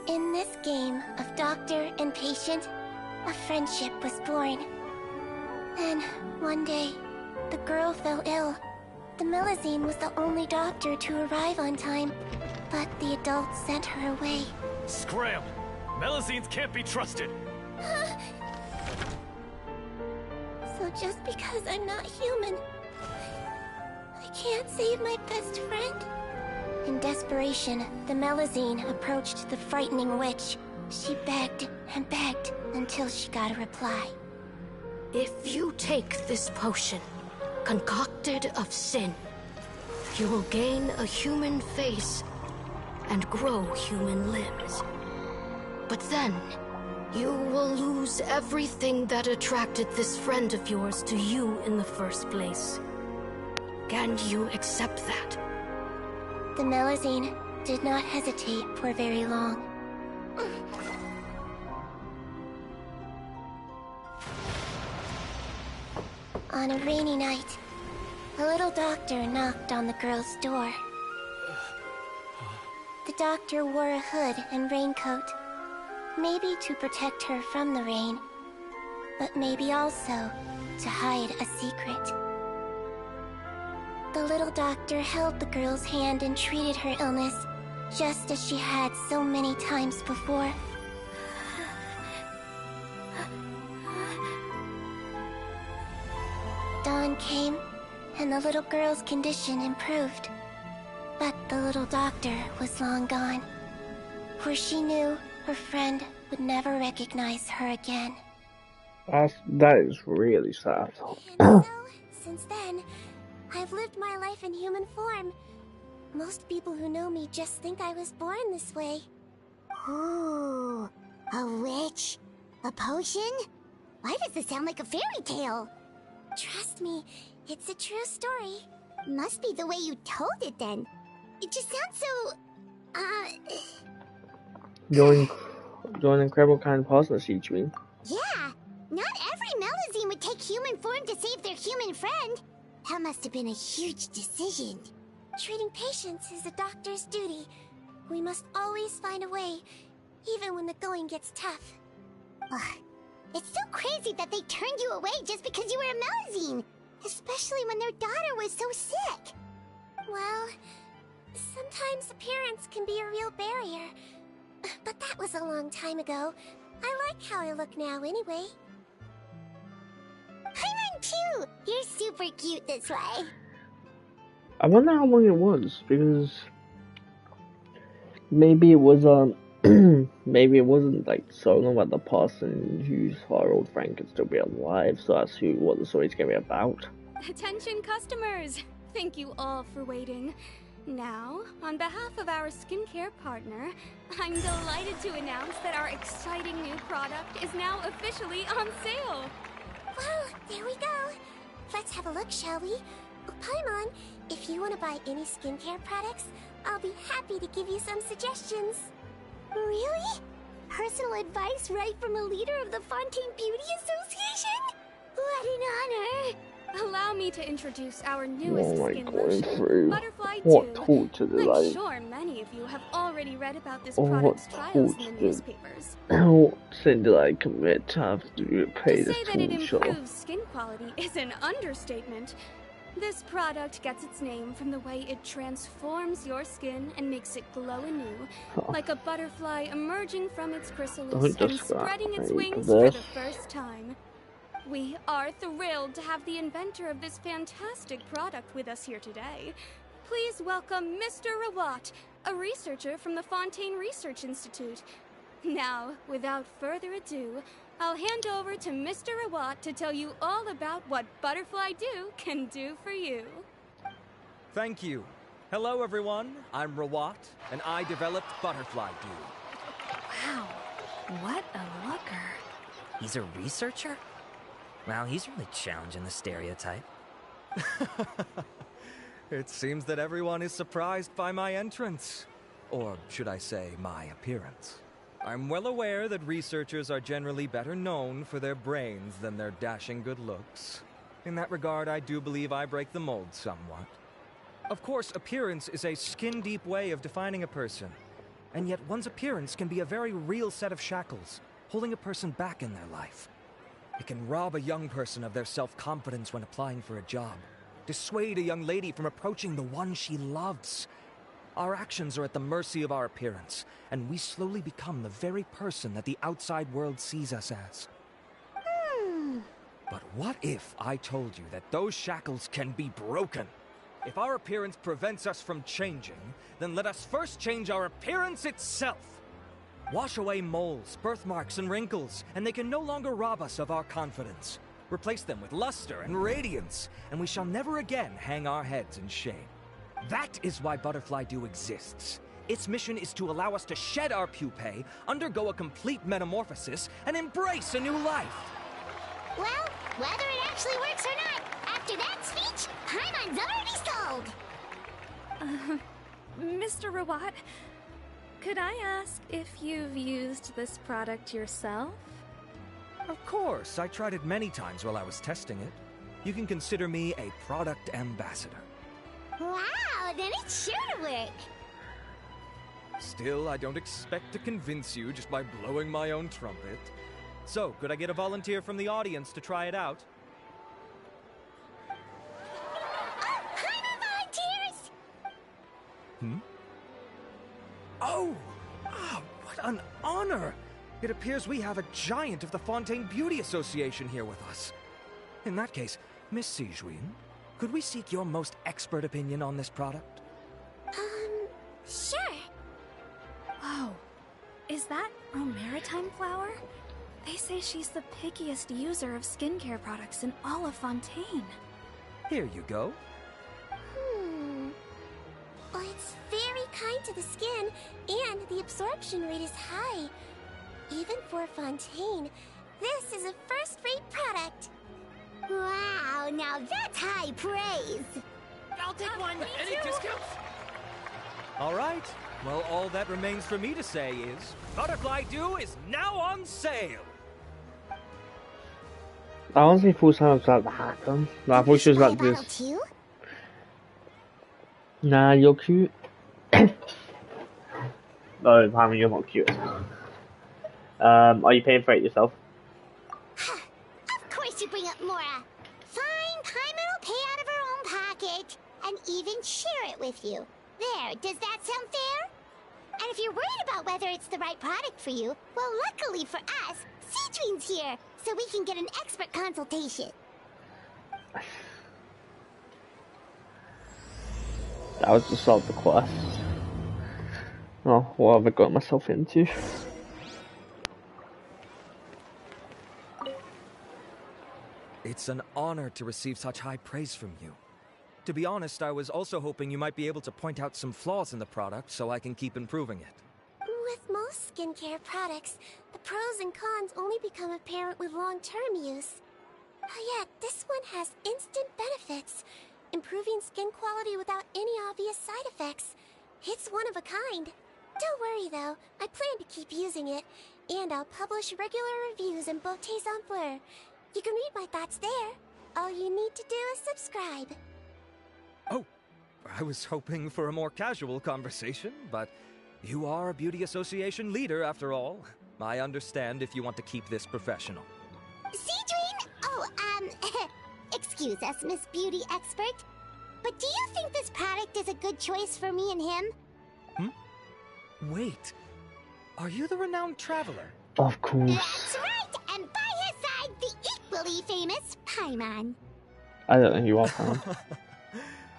In this game of doctor and patient, a friendship was born. Then, one day, the girl fell ill. The Melusine was the only doctor to arrive on time, but the adults sent her away. Scram! Melusines can't be trusted! So just because I'm not human, I can't save my best friend? In desperation, the Melusine approached the frightening witch. She begged and begged until she got a reply. If you take this potion, concocted of sin, you will gain a human face and grow human limbs. But then, you will lose everything that attracted this friend of yours to you in the first place. Can you accept that? The Melusine did not hesitate for very long. On a rainy night, a little doctor knocked on the girl's door. The doctor wore a hood and raincoat, maybe to protect her from the rain, but maybe also to hide a secret. The little doctor held the girl's hand and treated her illness, just as she had so many times before. Dawn came, and the little girl's condition improved. But the little doctor was long gone, for she knew her friend would never recognize her again. That is really sad. And so, since then, I've lived my life in human form. Most people who know me just think I was born this way. Ooh, a witch? A potion? Why does this sound like a fairy tale? Trust me, It's a true story. Must be the way you told it then. It just sounds so... You're an incredible kind of person, Sejuin. Yeah, not every Melazine would take human form to save their human friend. That must have been a huge decision. Treating patients is a doctor's duty. We must always find a way, even when the going gets tough. Ugh. It's so crazy that they turned you away just because you were a Melazine, especially when their daughter was so sick. Well, sometimes appearance can be a real barrier. But that was a long time ago. I like how I look now anyway. Paimon too! You're super cute this way. I wonder how long it was, because maybe it was maybe it wasn't like so long about the person whose her old friend could still be alive, so that's what the story's gonna be about. Attention customers! Thank you all for waiting. Now, on behalf of our skincare partner, I'm delighted to announce that our exciting new product is now officially on sale. Well, there we go. Let's have a look, shall we? Oh, Paimon, if you want to buy any skincare products, I'll be happy to give you some suggestions. Really? Personal advice right from a leader of the Fontaine Beauty Association? What an honor! Allow me to introduce our newest Oh my skin God, lotion, Butterfly what Dew. torture did I'm sure many of you have already read about this what product's trials in the torture newspapers. What sin did I commit to have to pay To this say that it torture? improves skin quality is an understatement. This product gets its name from the way it transforms your skin and makes it glow anew, like a butterfly emerging from its chrysalis and spreading its wings for the first time. We are thrilled to have the inventor of this fantastic product with us here today. Please welcome Mr. Rawat, a researcher from the Fontaine Research Institute. Now, without further ado, I'll hand over to Mr. Rawat to tell you all about what Butterfly Dew can do for you. Thank you. Hello, everyone. I'm Rawat, and I developed Butterfly Dew. Wow, what a looker. He's a researcher? Wow, he's really challenging the stereotype. It seems that everyone is surprised by my entrance. Or should I say, my appearance. I'm well aware that researchers are generally better known for their brains than their dashing good looks. In that regard, I do believe I break the mold somewhat. Of course, appearance is a skin-deep way of defining a person. And yet one's appearance can be a very real set of shackles, holding a person back in their life. It can rob a young person of their self-confidence when applying for a job, dissuade a young lady from approaching the one she loves. Our actions are at the mercy of our appearance, and we slowly become the very person that the outside world sees us as. But what if I told you that those shackles can be broken? If our appearance prevents us from changing, then let us first change our appearance itself. Wash away moles, birthmarks, and wrinkles, and they can no longer rob us of our confidence. Replace them with luster and radiance, and we shall never again hang our heads in shame. That is why Butterfly Dew exists. Its mission is to allow us to shed our pupae, undergo a complete metamorphosis, and embrace a new life. Well, whether it actually works or not, after that speech, Paimon's already sold! Mr. Rawat, could I ask if you've used this product yourself? Of course, I tried it many times while I was testing it. You can consider me a product ambassador. Wow, then it's sure to work! Still, I don't expect to convince you just by blowing my own trumpet. So, could I get a volunteer from the audience to try it out? Oh, Paimon volunteers! Oh! What an honor! It appears we have a giant of the Fontaine Beauty Association here with us. In that case, Miss Sejuin, could we seek your most expert opinion on this product? Sure. Whoa, is that Romaritime flower? They say she's the pickiest user of skincare products in all of Fontaine. Here you go. Well, it's very kind to the skin, and the absorption rate is high. Even for Fontaine, this is a first-rate product. Wow, now that's high praise. I'll take one. Any discounts? All right. Well, all that remains for me to say is, Butterfly Dew is now on sale. I honestly thought something was about to happen. Like, I thought she was like this. Too? Nah, you're cute. No, Pam, you're not cute. Are you paying for it yourself? Of course you bring up Mora. Fine, Paimon will pay out of her own pocket and even share it with you. There, does that sound fair? And if you're worried about whether it's the right product for you, well, luckily for us, Cedrine's here, so we can get an expert consultation. That was to solve the quest. Oh, what have I got myself into? It's an honor to receive such high praise from you. To be honest, I was also hoping you might be able to point out some flaws in the product so I can keep improving it. With most skincare products, the pros and cons only become apparent with long-term use. Oh yeah, this one has instant benefits, improving skin quality without any obvious side effects. It's one of a kind. Don't worry though, I plan to keep using it, and I'll publish regular reviews in Beautés en Fleur. You can read my thoughts there. All you need to do is subscribe. Oh, I was hoping for a more casual conversation, but you are a beauty association leader after all. I understand if you want to keep this professional. Cedrine? Oh, excuse us, Miss Beauty Expert. But do you think this product is a good choice for me and him? Wait, are you the renowned traveler? Of course. That's right, and by his side, the equally famous Paimon. I don't know who you are, Pam.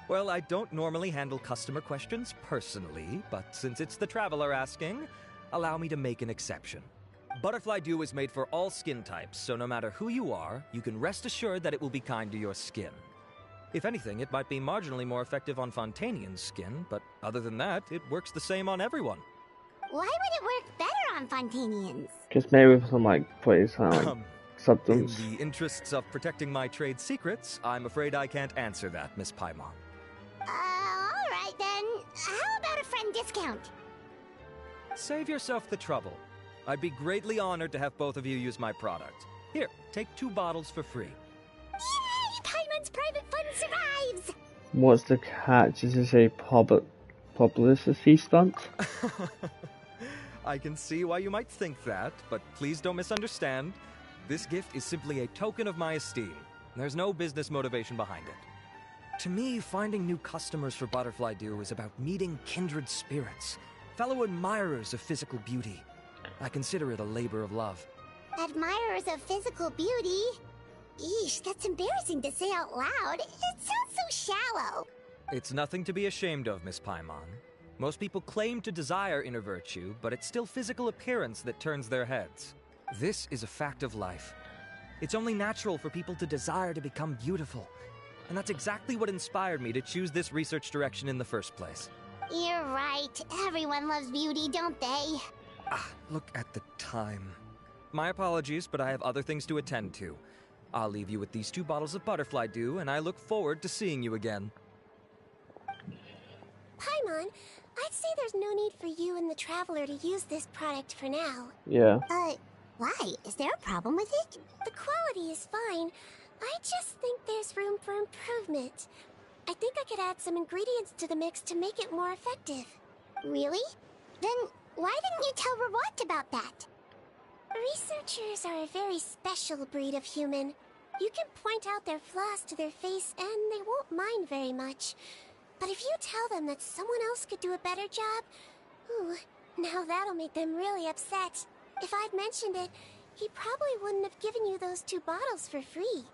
Well, I don't normally handle customer questions personally, but since it's the traveler asking, allow me to make an exception. Butterfly Dew is made for all skin types, so no matter who you are, you can rest assured that it will be kind to your skin. If anything, it might be marginally more effective on Fontainian's skin, but other than that, it works the same on everyone. Why would it work better on Fontainians? Just maybe with some, like, place, like, substance. In the interests of protecting my trade secrets, I'm afraid I can't answer that, Miss Paimon. Alright then. How about a friend discount? Save yourself the trouble. I'd be greatly honored to have both of you use my product. Here, take 2 bottles for free. Yay! Paimon's private fund survives! What's the catch? Is this a publicity stunt? I can see why you might think that, but please don't misunderstand. This gift is simply a token of my esteem. There's no business motivation behind it. To me, finding new customers for Butterfly Dew is about meeting kindred spirits, fellow admirers of physical beauty. I consider it a labor of love. Admirers of physical beauty? Eesh, that's embarrassing to say out loud. It sounds so shallow. It's nothing to be ashamed of, Miss Paimon. Most people claim to desire inner virtue, but it's still physical appearance that turns their heads. This is a fact of life. It's only natural for people to desire to become beautiful. And that's exactly what inspired me to choose this research direction in the first place. You're right. Everyone loves beauty, don't they? Look at the time. My apologies, but I have other things to attend to. I'll leave you with these 2 bottles of Butterfly Dew, and I look forward to seeing you again. Paimon, I'd say there's no need for you and the Traveler to use this product for now. Yeah. Why? Is there a problem with it? The quality is fine. I just think there's room for improvement. I think I could add some ingredients to the mix to make it more effective. Really? Then why didn't you tell Rawat about that? Researchers are a very special breed of human. You can point out their flaws to their face and they won't mind very much. But if you tell them that someone else could do a better job, ooh, now that'll make them really upset. If I'd mentioned it, he probably wouldn't have given you those 2 bottles for free.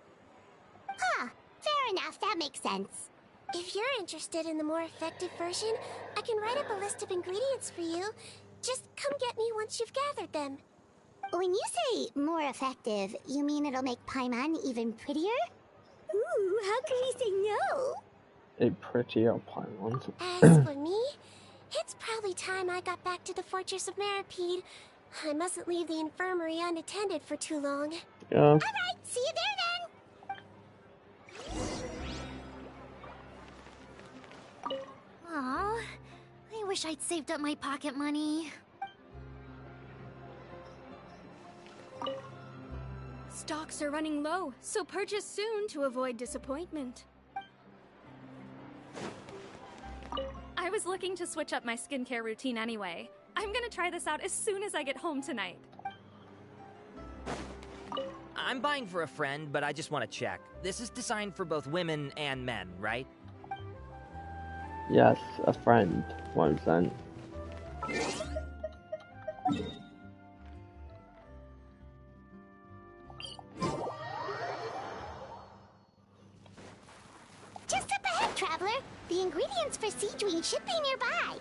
Fair enough, that makes sense. If you're interested in the more effective version, I can write up a list of ingredients for you. Just come get me once you've gathered them. When you say more effective, you mean it'll make Paimon even prettier? Ooh, how could he say no? A prettier Paimon. As for me, it's probably time I got back to the Fortress of Maripede. I mustn't leave the infirmary unattended for too long. Yeah. Alright, see you there then! Aw, I wish I'd saved up my pocket money. Stocks are running low, so purchase soon to avoid disappointment. I was looking to switch up my skincare routine anyway. I'm gonna try this out as soon as I get home tonight. I'm buying for a friend, but I just want to check. This is designed for both women and men, right? Yes, a friend. 1%. Just up ahead, traveler. The ingredients for Sea Dream should be nearby.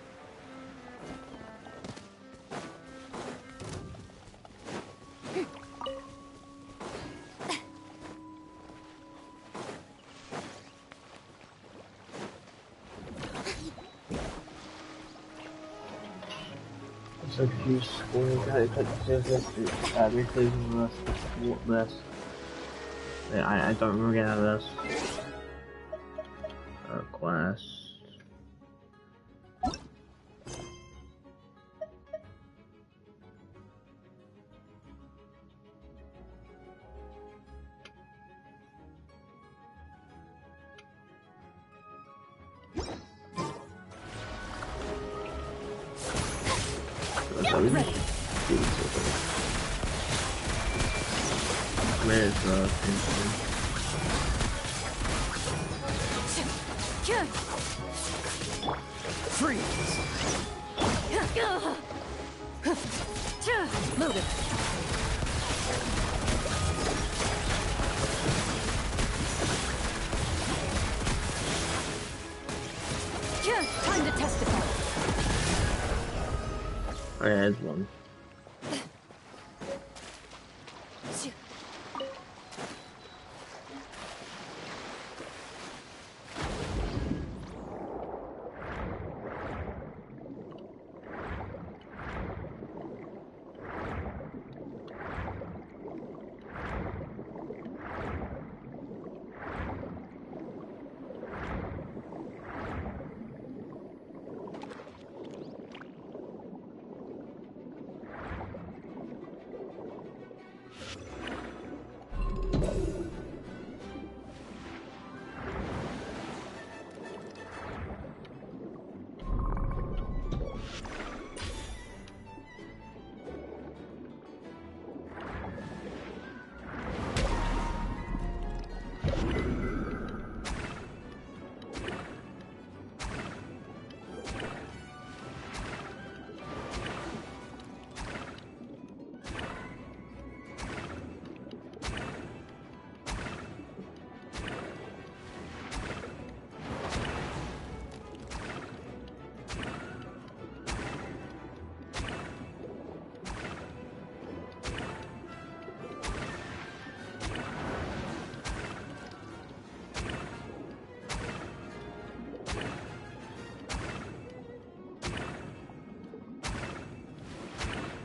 So confused. Everything this. I don't remember getting out of this. Quest. Where's the Freeze! Loaded. Time to testify. Oh yeah, there's one.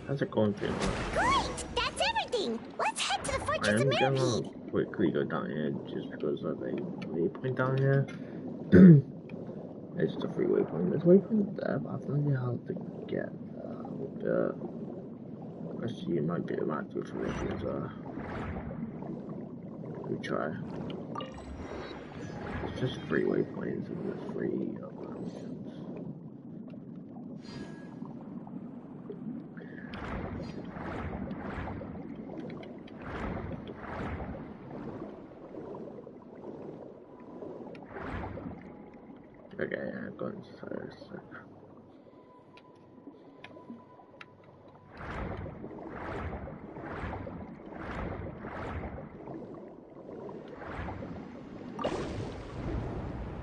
How's it going for you? Great! That's everything! Let's head to the Fortress of I'm gonna Mirrorpeak. quickly go down here just because of a waypoint down here. It's just a free waypoint. There's waypoint there, but I have no idea how to get there. Actually, you might be able to go through it. We try. It's just free waypoints and the free missions. Okay, I'm going to first.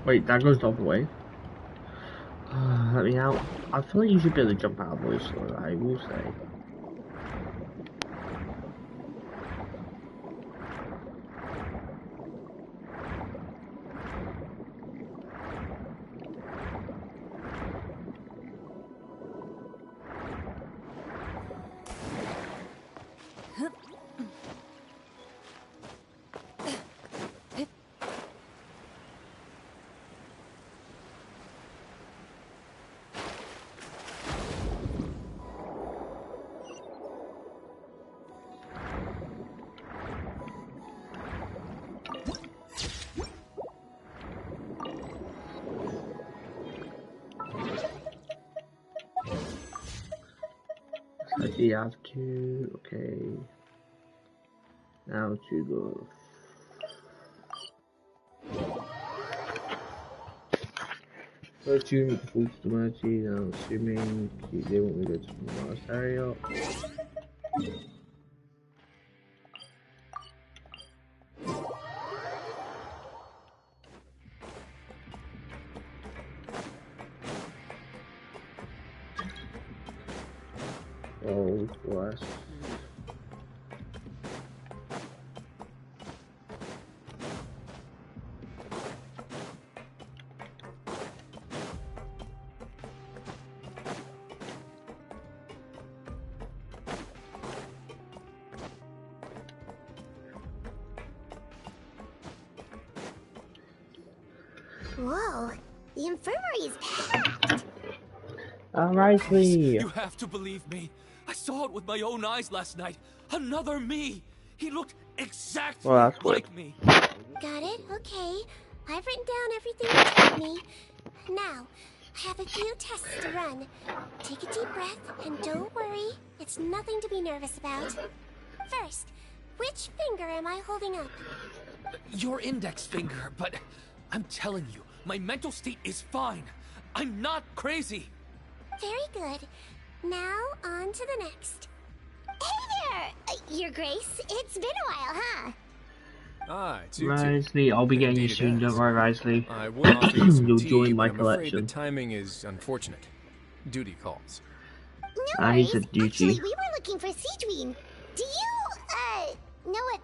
Wait, that goes the other way. Let me out. I feel like you should be able to jump out of voice, so I will say. Actually, I have to. Okay. Now to go. Go to full stability. I'm assuming they want me to go to the monastery up. Oh, bless. Whoa, the infirmary is packed. Riley! You have to believe me. I saw it with my own eyes last night. Another me. He looked exactly like me. Got it? Okay. I've written down everything you told me. Now, I have a few tests to run. Take a deep breath and don't worry. It's nothing to be nervous about. First, which finger am I holding up? Your index finger, but I'm telling you, my mental state is fine. I'm not crazy. Very good. Now, on to the next. Hey there, Your Grace. It's been a while, huh? Ah, it's you Riley, I'll be getting you soon, don't worry, Riley. I would offer you some You'll tea, join my but I'm afraid collection. the timing is unfortunate. Duty calls. No I worries. need a duty. Actually, we were looking for Seedween. Do you, know what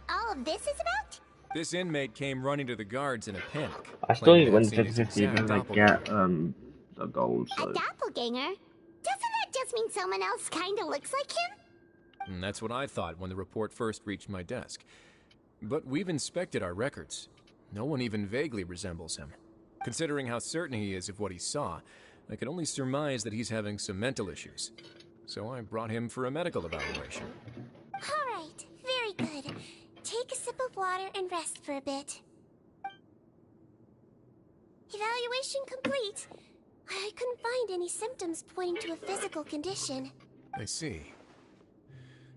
all of this is about? This inmate came running to the guards in a panic. I still need claiming to to win have seen his 50-50 even exact like doppelganger. get the gold, so. A doppelganger? Doesn't that just mean someone else kinda looks like him? And that's what I thought when the report first reached my desk. But we've inspected our records. No one even vaguely resembles him. Considering how certain he is of what he saw, I can only surmise that he's having some mental issues. So I brought him for a medical evaluation. Alright, very good. Take a sip of water and rest for a bit. Evaluation complete. I couldn't find any symptoms pointing to a physical condition. I see.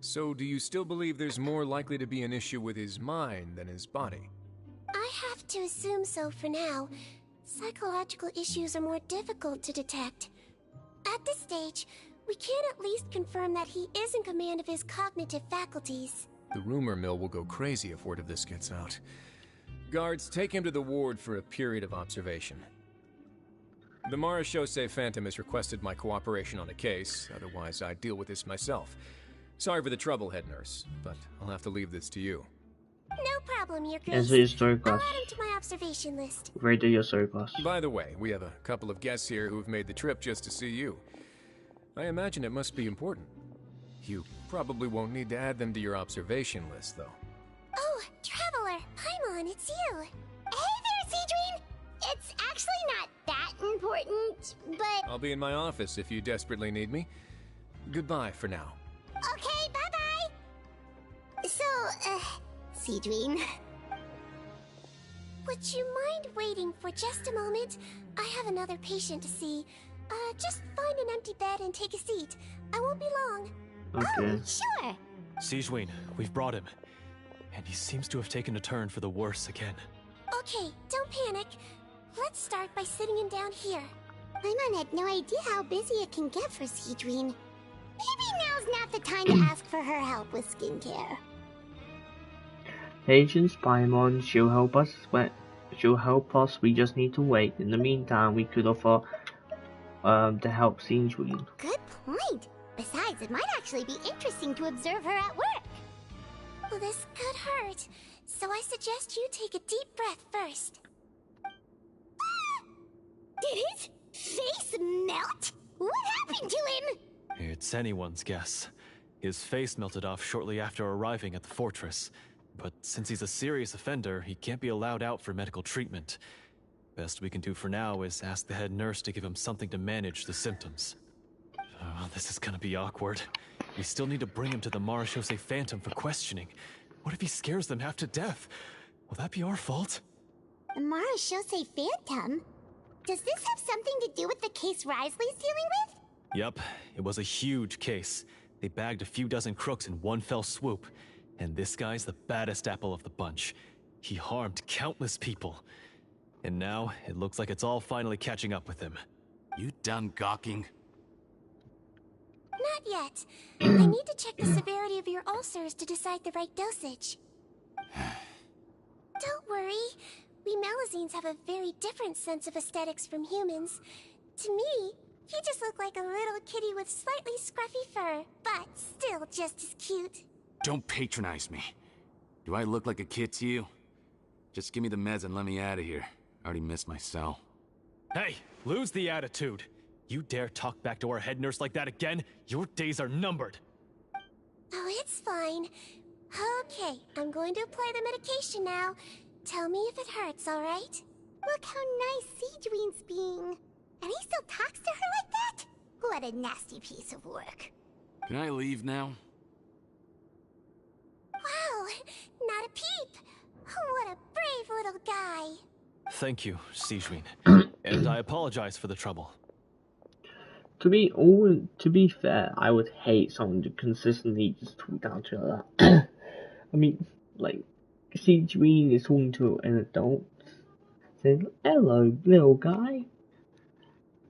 So do you still believe there's more likely to be an issue with his mind than his body? I have to assume so for now. Psychological issues are more difficult to detect. At this stage, we can at least confirm that he is in command of his cognitive faculties. The rumor mill will go crazy if word of this gets out. Guards, take him to the ward for a period of observation. The Marechaussee Phantom has requested my cooperation on a case, otherwise I'd deal with this myself. Sorry for the trouble, head nurse, but I'll have to leave this to you. No problem, Your Grace. Answer your story I'll class. add him to my observation list. Rate your story class. By the way, we have a couple of guests here who've made the trip just to see you. I imagine it must be important. You probably won't need to add them to your observation list, though. Oh, Traveler, Paimon, it's you. Hey there, Seedween! It's actually not that important, but... I'll be in my office if you desperately need me. Goodbye for now. Okay, bye-bye! So, Seedween... Would you mind waiting for just a moment? I have another patient to see. Just find an empty bed and take a seat. I won't be long. Okay. Oh, sure. Siegeween, we've brought him. And he seems to have taken a turn for the worse again. Okay, don't panic. Let's start by sitting him down here. Paimon had no idea how busy it can get for Seedween. Maybe now's not the time to ask for her help with skincare. Patience, Paimon, she'll help us. She'll help us. We just need to wait. In the meantime, we could offer to help Seedween. Good point. Besides, it might actually be interesting to observe her at work. Well, this could hurt, so I suggest you take a deep breath first. Did his face melt? What happened to him? It's anyone's guess. His face melted off shortly after arriving at the fortress. But since he's a serious offender, he can't be allowed out for medical treatment. Best we can do for now is ask the head nurse to give him something to manage the symptoms. Oh, this is gonna be awkward. We still need to bring him to the Marechaussee Phantom for questioning. What if he scares them half to death? Will that be our fault? The Marechaussee Phantom? Does this have something to do with the case Risley's dealing with? Yup, it was a huge case. They bagged a few dozen crooks in one fell swoop. And this guy's the baddest apple of the bunch. He harmed countless people. And now, it looks like it's all finally catching up with him. You done gawking? Not yet. I need to check the severity of your ulcers to decide the right dosage. Don't worry. We Melazines have a very different sense of aesthetics from humans. To me, you just look like a little kitty with slightly scruffy fur, but still just as cute. Don't patronize me. Do I look like a kid to you? Just give me the meds and let me out of here. I already missed my cell. Hey, lose the attitude. You dare talk back to our head nurse like that again, your days are numbered. Oh, it's fine. Okay, I'm going to apply the medication now. Tell me if it hurts, alright? Look how nice Seedween's being. And he still talks to her like that? What a nasty piece of work. Can I leave now? Wow, not a peep. What a brave little guy. Thank you, Sejuin. And I apologize for the trouble. To be fair, I would hate someone to consistently just talk down to her. I mean, like, Sejuin is talking to an adult, saying, "Hello, little guy.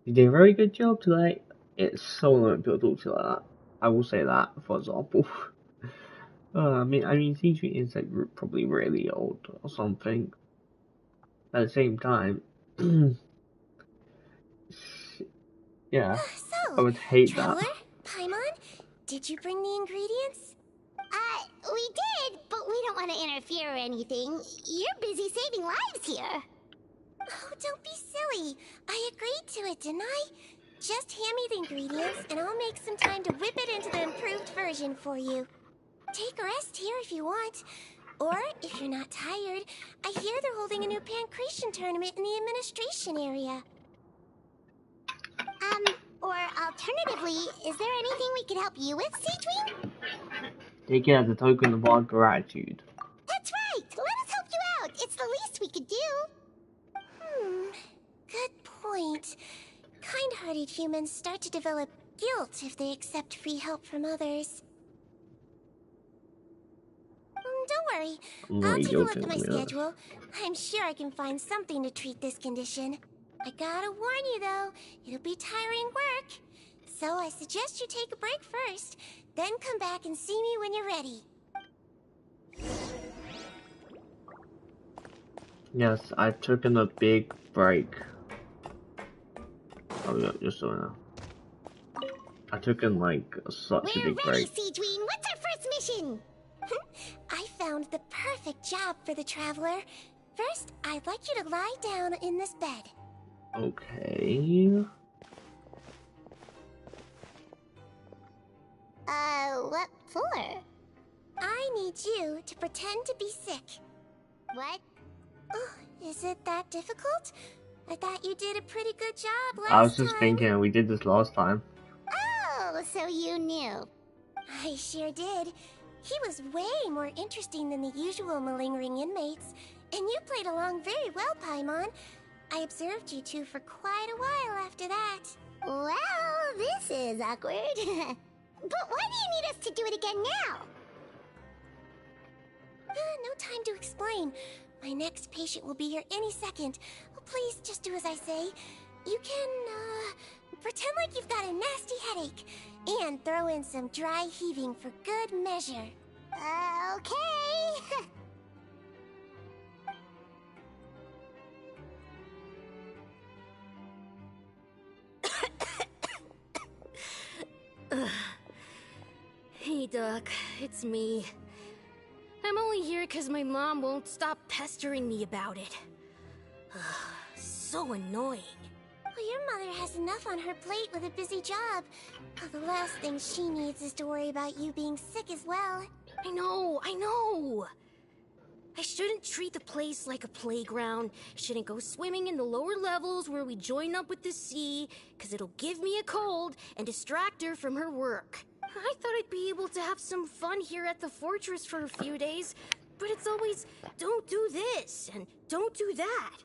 You did a very good job today." It's so annoying people talk to you like that. I will say that, for example. I mean, Sejuin is like probably really old or something. At the same time, yeah, So, I would hate Traveler, that. Paimon, did you bring the ingredients? We did, but we don't want to interfere or anything. You're busy saving lives here. Oh, don't be silly. I agreed to it, didn't I? Just hand me the ingredients, and I'll make some time to whip it into the improved version for you. Take a rest here if you want. Or, if you're not tired, I hear they're holding a new pancreation tournament in the administration area. Or alternatively, is there anything we could help you with, Seedween? Take it as a token of our gratitude. That's right! Let us help you out! It's the least we could do! Good point. Kind-hearted humans start to develop guilt if they accept free help from others. Don't worry. I'll take a look at my schedule. I'm sure I can find something to treat this condition. I gotta warn you though, it'll be tiring work. So I suggest you take a break first, then come back and see me when you're ready. Yes, I've taken a big break. Oh yeah, just so now. I took in like such a big break. We're ready, Seedween. What's our first mission? I found the perfect job for the Traveler. First, I'd like you to lie down in this bed. Okay. What for? I need you to pretend to be sick. What? Oh, is it that difficult? I thought you did a pretty good job last time. I was just thinking, we did this last time. Oh, so you knew. I sure did. He was way more interesting than the usual malingering inmates, and you played along very well, Paimon. I observed you two for quite a while after that. Well, this is awkward. But why do you need us to do it again now? No time to explain. My next patient will be here any second. Please just do as I say. You can, pretend like you've got a nasty headache. And throw in some dry heaving for good measure. Okay. Hey, Doc. It's me. I'm only here because my mom won't stop pestering me about it. So annoying. Well, your mother has enough on her plate with a busy job. The last thing she needs is to worry about you being sick as well. I know! I shouldn't treat the place like a playground. Shouldn't go swimming in the lower levels where we join up with the sea, because it'll give me a cold and distract her from her work. I thought I'd be able to have some fun here at the fortress for a few days, but it's always, don't do this, and don't do that.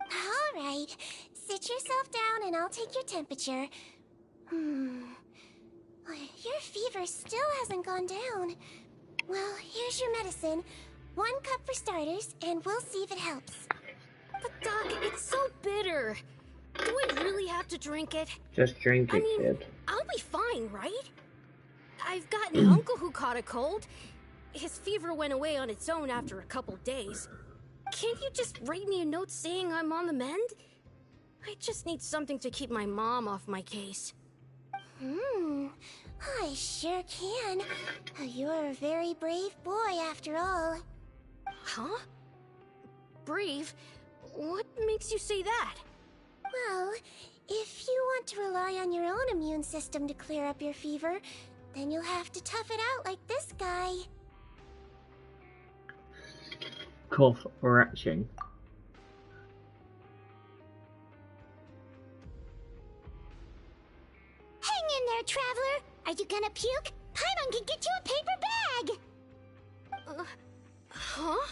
All right. Sit yourself down and I'll take your temperature. Your fever still hasn't gone down. Well, here's your medicine. 1 cup for starters, and we'll see if it helps. But Doc, it's so bitter. Do I really have to drink it? Just drink it, I mean, kid. I'll be fine, right? I've got an uncle who caught a cold. His fever went away on its own after a couple days. Can't you just write me a note saying I'm on the mend? I just need something to keep my mom off my case. I sure can. You're a very brave boy, after all. Huh? Brave? What makes you say that? Well, if you want to rely on your own immune system to clear up your fever, then you'll have to tough it out like this guy. Cough or etching. Hang in there, traveler! Are you gonna puke? Paimon can get you a paper bag! Huh?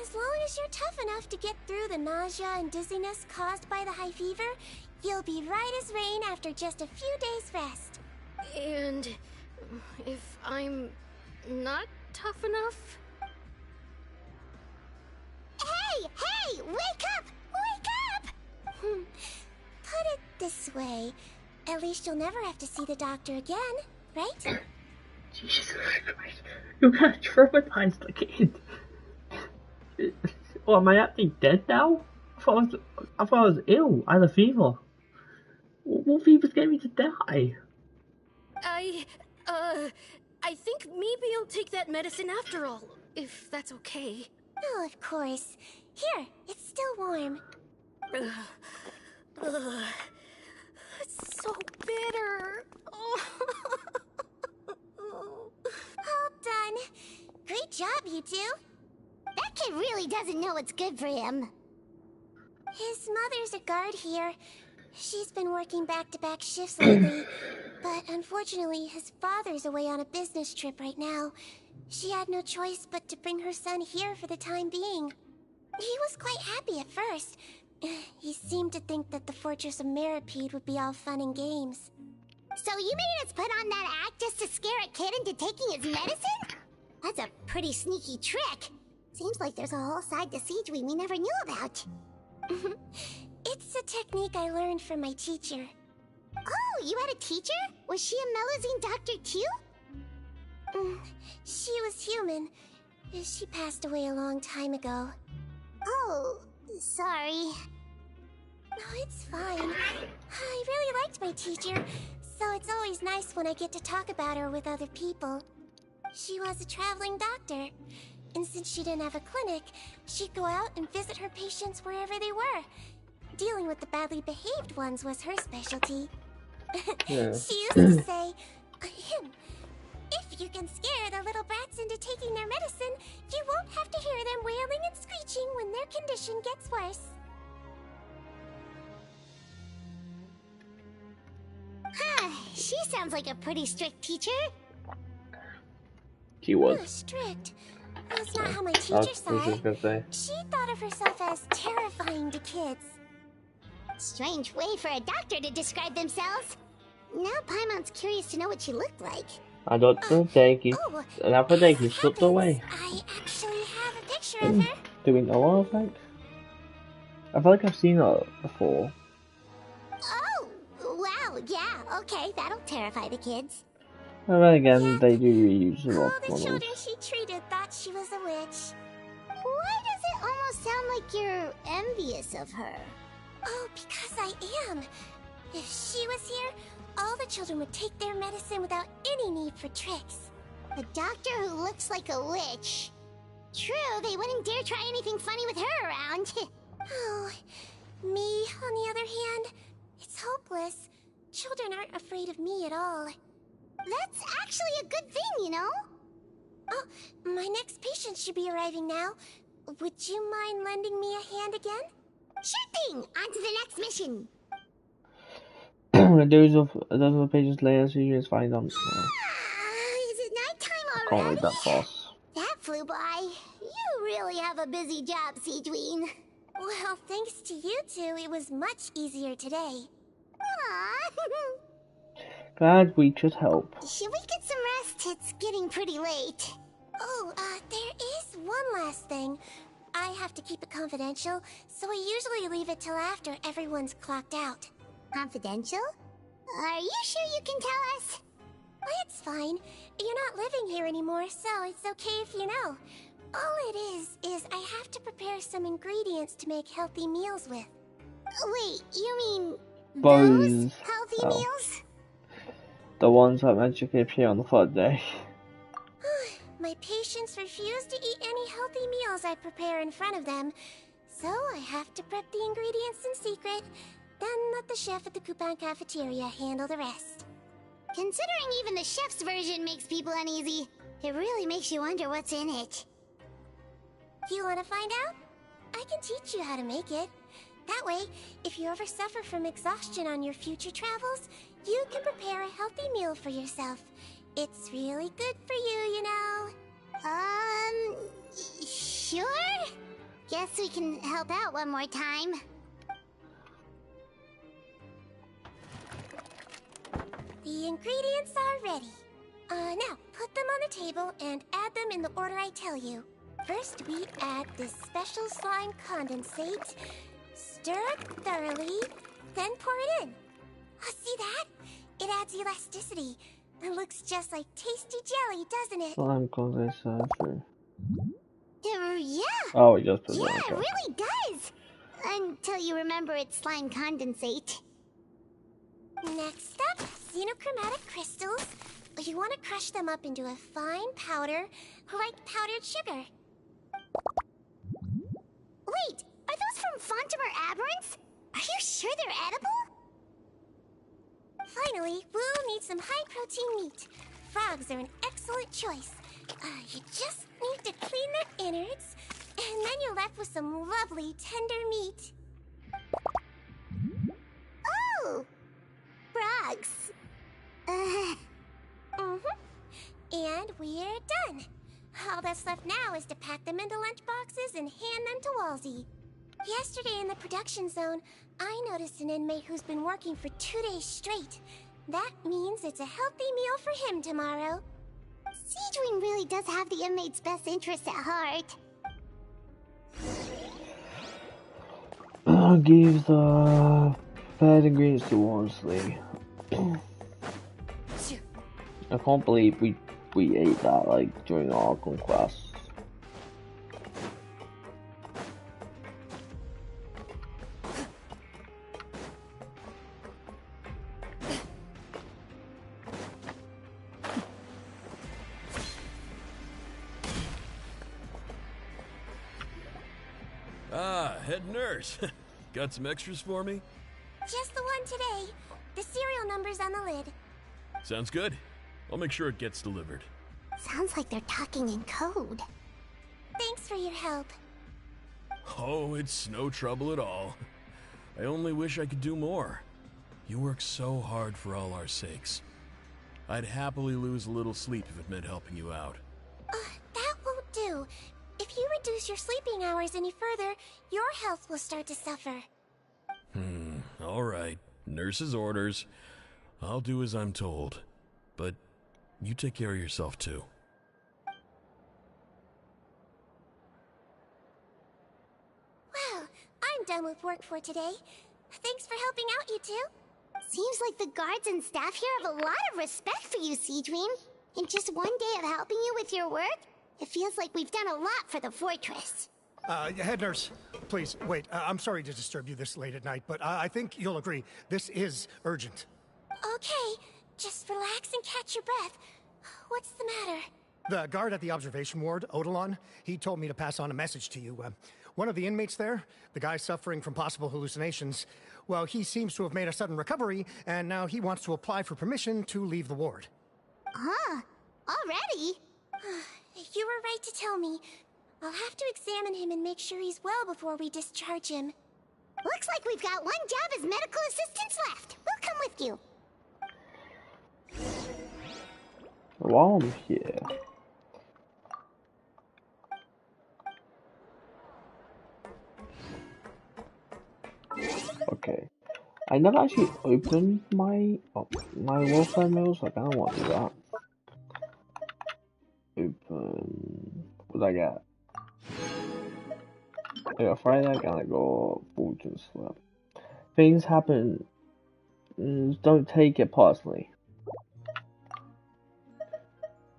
As long as you're tough enough to get through the nausea and dizziness caused by the high fever, you'll be right as rain after just a few days' rest. And if I'm not tough enough? Hey! Wake up! Wake up! Put it this way. At least you'll never have to see the doctor again, right? Jesus Christ. You can't traumatize the kid. Oh, am I actually dead now? I thought I was ill. I had a fever. What fever's getting me to die? I think maybe I'll take that medicine after all, if that's okay. Oh, of course. Here, it's still warm. It's so bitter. All done. Great job, you two. That kid really doesn't know what's good for him. His mother's a guard here. She's been working back-to-back shifts lately, but unfortunately his father's away on a business trip right now. She had no choice but to bring her son here for the time being. He was quite happy at first. He seemed to think that the Fortress of Meripede would be all fun and games. So you made us put on that act just to scare a kid into taking his medicine? That's a pretty sneaky trick. Seems like there's a whole side to Siegeween we never knew about. It's a technique I learned from my teacher. Oh, you had a teacher? Was she a Melusine doctor too? She was human. She passed away a long time ago. Oh, sorry. No, it's fine. I really liked my teacher, so it's always nice when I get to talk about her with other people. She was a traveling doctor, and since she didn't have a clinic, she'd go out and visit her patients wherever they were. Dealing with the badly behaved ones was her specialty. Yeah. She used to say, if you can scare the little brats into taking their medicine, you won't have to hear them wailing and screeching when their condition gets worse. She sounds like a pretty strict teacher. She was. Strict? That's not how my That's teacher what she was saw it. gonna say. She thought of herself as terrifying to kids. Strange way for a doctor to describe themselves. Now Paimon's curious to know what she looked like. I don't think you. And I think you slipped away. I actually have a picture of her. Do we know her, I think? I feel like I've seen her before. Oh, wow, yeah, okay, that'll terrify the kids. And then again, they do reuse a lot All of the children models. she treated thought she was a witch. Why does it almost sound like you're envious of her? Oh, because I am. If she was here, all the children would take their medicine without any need for tricks. A doctor who looks like a witch. True, they wouldn't dare try anything funny with her around. Oh, me, on the other hand, it's hopeless. Children aren't afraid of me at all. That's actually a good thing, you know? Oh, my next patient should be arriving now. Would you mind lending me a hand again? Sure thing! On to the next mission! those pages later, so you just find them. Is it nighttime Can't already? read that fast. That flew by. You really have a busy job, Siegeween. Well, thanks to you two, it was much easier today. Aww. Glad we could help. Should we get some rest? It's getting pretty late. Oh, there is one last thing. I have to keep it confidential, so I usually leave it till after everyone's clocked out. Confidential? Are you sure you can tell us? It's fine. You're not living here anymore, so it's okay if you know. All it is I have to prepare some ingredients to make healthy meals with. Wait, you mean those healthy meals? The ones I mentioned appear on the third day. My patients refuse to eat any healthy meals I prepare in front of them, so I have to prep the ingredients in secret, then let the chef at the Coupon cafeteria handle the rest. Considering even the chef's version makes people uneasy, it really makes you wonder what's in it. You want to find out? I can teach you how to make it. That way, if you ever suffer from exhaustion on your future travels, you can prepare a healthy meal for yourself. It's really good for you, you know. Sure? Guess we can help out one more time. The ingredients are ready. Now, put them on the table and add them in the order I tell you. First, we add this special slime condensate. Stir it thoroughly, then pour it in. Oh, see that? It adds elasticity. It looks just like tasty jelly, doesn't it? Slime condensate. Yeah. Oh, we just put Yeah, it it really does. Until you remember it's slime condensate. Next up, xenochromatic crystals. You want to crush them up into a fine powder, like powdered sugar. Wait, are those from Fontimer Aberrants? Are you sure they're edible? Finally, we'll need some high-protein meat. Frogs are an excellent choice. You just need to clean their innards, and then you're left with some lovely, tender meat. Oh! Frogs. And we're done. All that's left now is to pack them into lunchboxes and hand them to Walsey. Yesterday in the production zone, I noticed an inmate who's been working for 2 days straight. That means it's a healthy meal for him tomorrow. Siegewing really does have the inmate's best interests at heart. I'll give the bad ingredients to Worsley. I can't believe we ate that like during our conquest. Ah, head nurse. Got some extras for me? Just the one today. The serial number's on the lid. Sounds good. I'll make sure it gets delivered. Sounds like they're talking in code. Thanks for your help. Oh, it's no trouble at all. I only wish I could do more. You work so hard for all our sakes. I'd happily lose a little sleep if it meant helping you out. That won't do. If you reduce your sleeping hours any further, your health will start to suffer. All right. Nurse's orders. I'll do as I'm told. But you take care of yourself, too. Well, I'm done with work for today. Thanks for helping out, you two. Seems like the guards and staff here have a lot of respect for you, Siegeween. In just one day of helping you with your work, it feels like we've done a lot for the fortress. Head nurse, please, wait. I'm sorry to disturb you this late at night, but I think you'll agree, this is urgent. Okay, just relax and catch your breath. What's the matter? The guard at the observation ward, Odilon, he told me to pass on a message to you. One of the inmates there, the guy suffering from possible hallucinations, well, he seems to have made a sudden recovery, and now he wants to apply for permission to leave the ward. Huh? Already? You were right to tell me. I'll have to examine him and make sure he's well before we discharge him. Looks like we've got one job as medical assistants left. We'll come with you. While I'm here, okay, I never actually opened my welfare mail, so I kind of want to do that. Open. What did I get? I got Friday, and I got Fortune Slip. Things happen. Don't take it personally.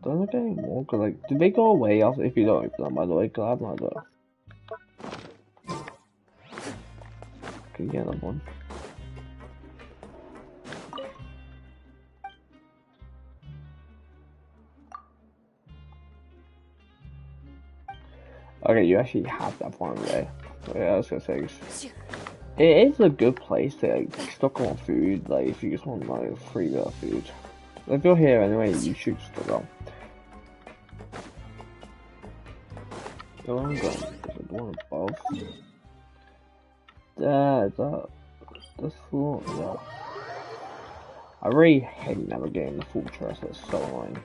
Don't look anymore, cause like, do they go away after if you don't open them? By the way, cause I have no idea. Can you get another one? Okay, you actually have that farm today. Yeah, I was gonna say. It is a good place to like, stock on food, like if you just want like free food. If you're here anyway, you should stock on. So I'm going to the one above. That's floor, yeah. I really hate navigating the fortress, it's so annoying.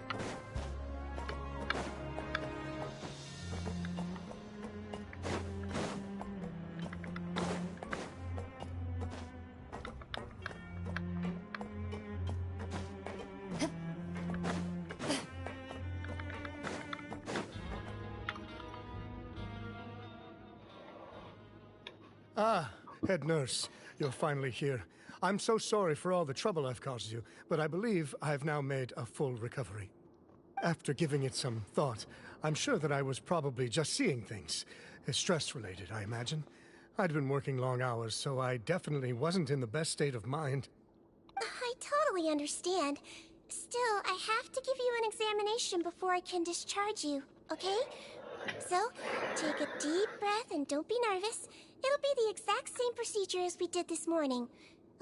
Ah, head nurse, you're finally here. I'm so sorry for all the trouble I've caused you, but I believe I've now made a full recovery. After giving it some thought, I'm sure that I was probably just seeing things. Stress-related, I imagine. I'd been working long hours, so I definitely wasn't in the best state of mind. I totally understand. Still, I have to give you an examination before I can discharge you, okay? So, take a deep breath and don't be nervous. It'll be the exact same procedure as we did this morning.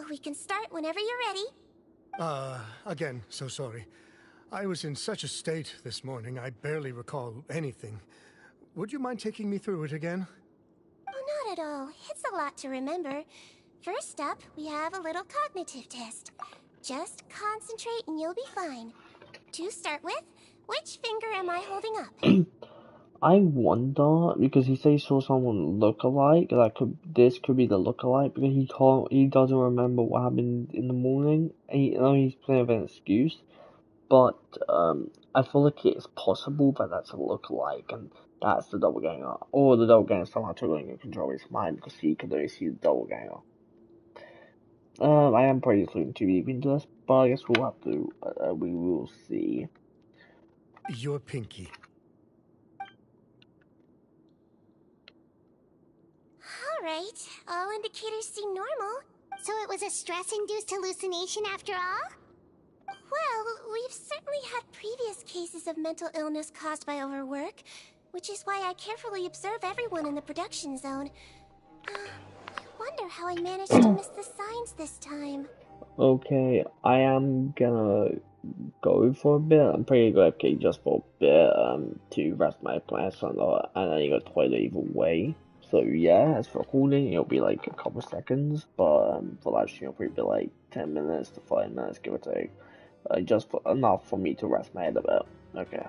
We can start whenever you're ready. Again, so sorry. I was in such a state this morning, I barely recall anything. Would you mind taking me through it again? Oh, not at all. It's a lot to remember. First up, we have a little cognitive test. Just concentrate and you'll be fine. To start with, which finger am I holding up? I wonder, because he says he saw someone look alike, this could be the look alike, because he doesn't remember what happened in the morning. He's playing with an excuse, but I feel like it's possible that that's a look alike, and that's the doppelganger, or the doppelganger somehow totally control his mind, because he could only see the doppelganger. I am probably looking too deep into this, but I guess we'll have to, we will see. Your pinky. Alright, all indicators seem normal. So it was a stress-induced hallucination after all? Well, we've certainly had previous cases of mental illness caused by overwork, which is why I carefully observe everyone in the production zone. I wonder how I managed to miss the signs this time. Okay, I am gonna go for a bit. I'm pretty good okay just for a bit, to rest my plants and then you go toilet either way. So yeah, as for recording, it'll be like a couple seconds, but for live stream, it'll probably be like 10 minutes to 5 minutes, give or take. Just enough for me to rest my head a bit. Okay.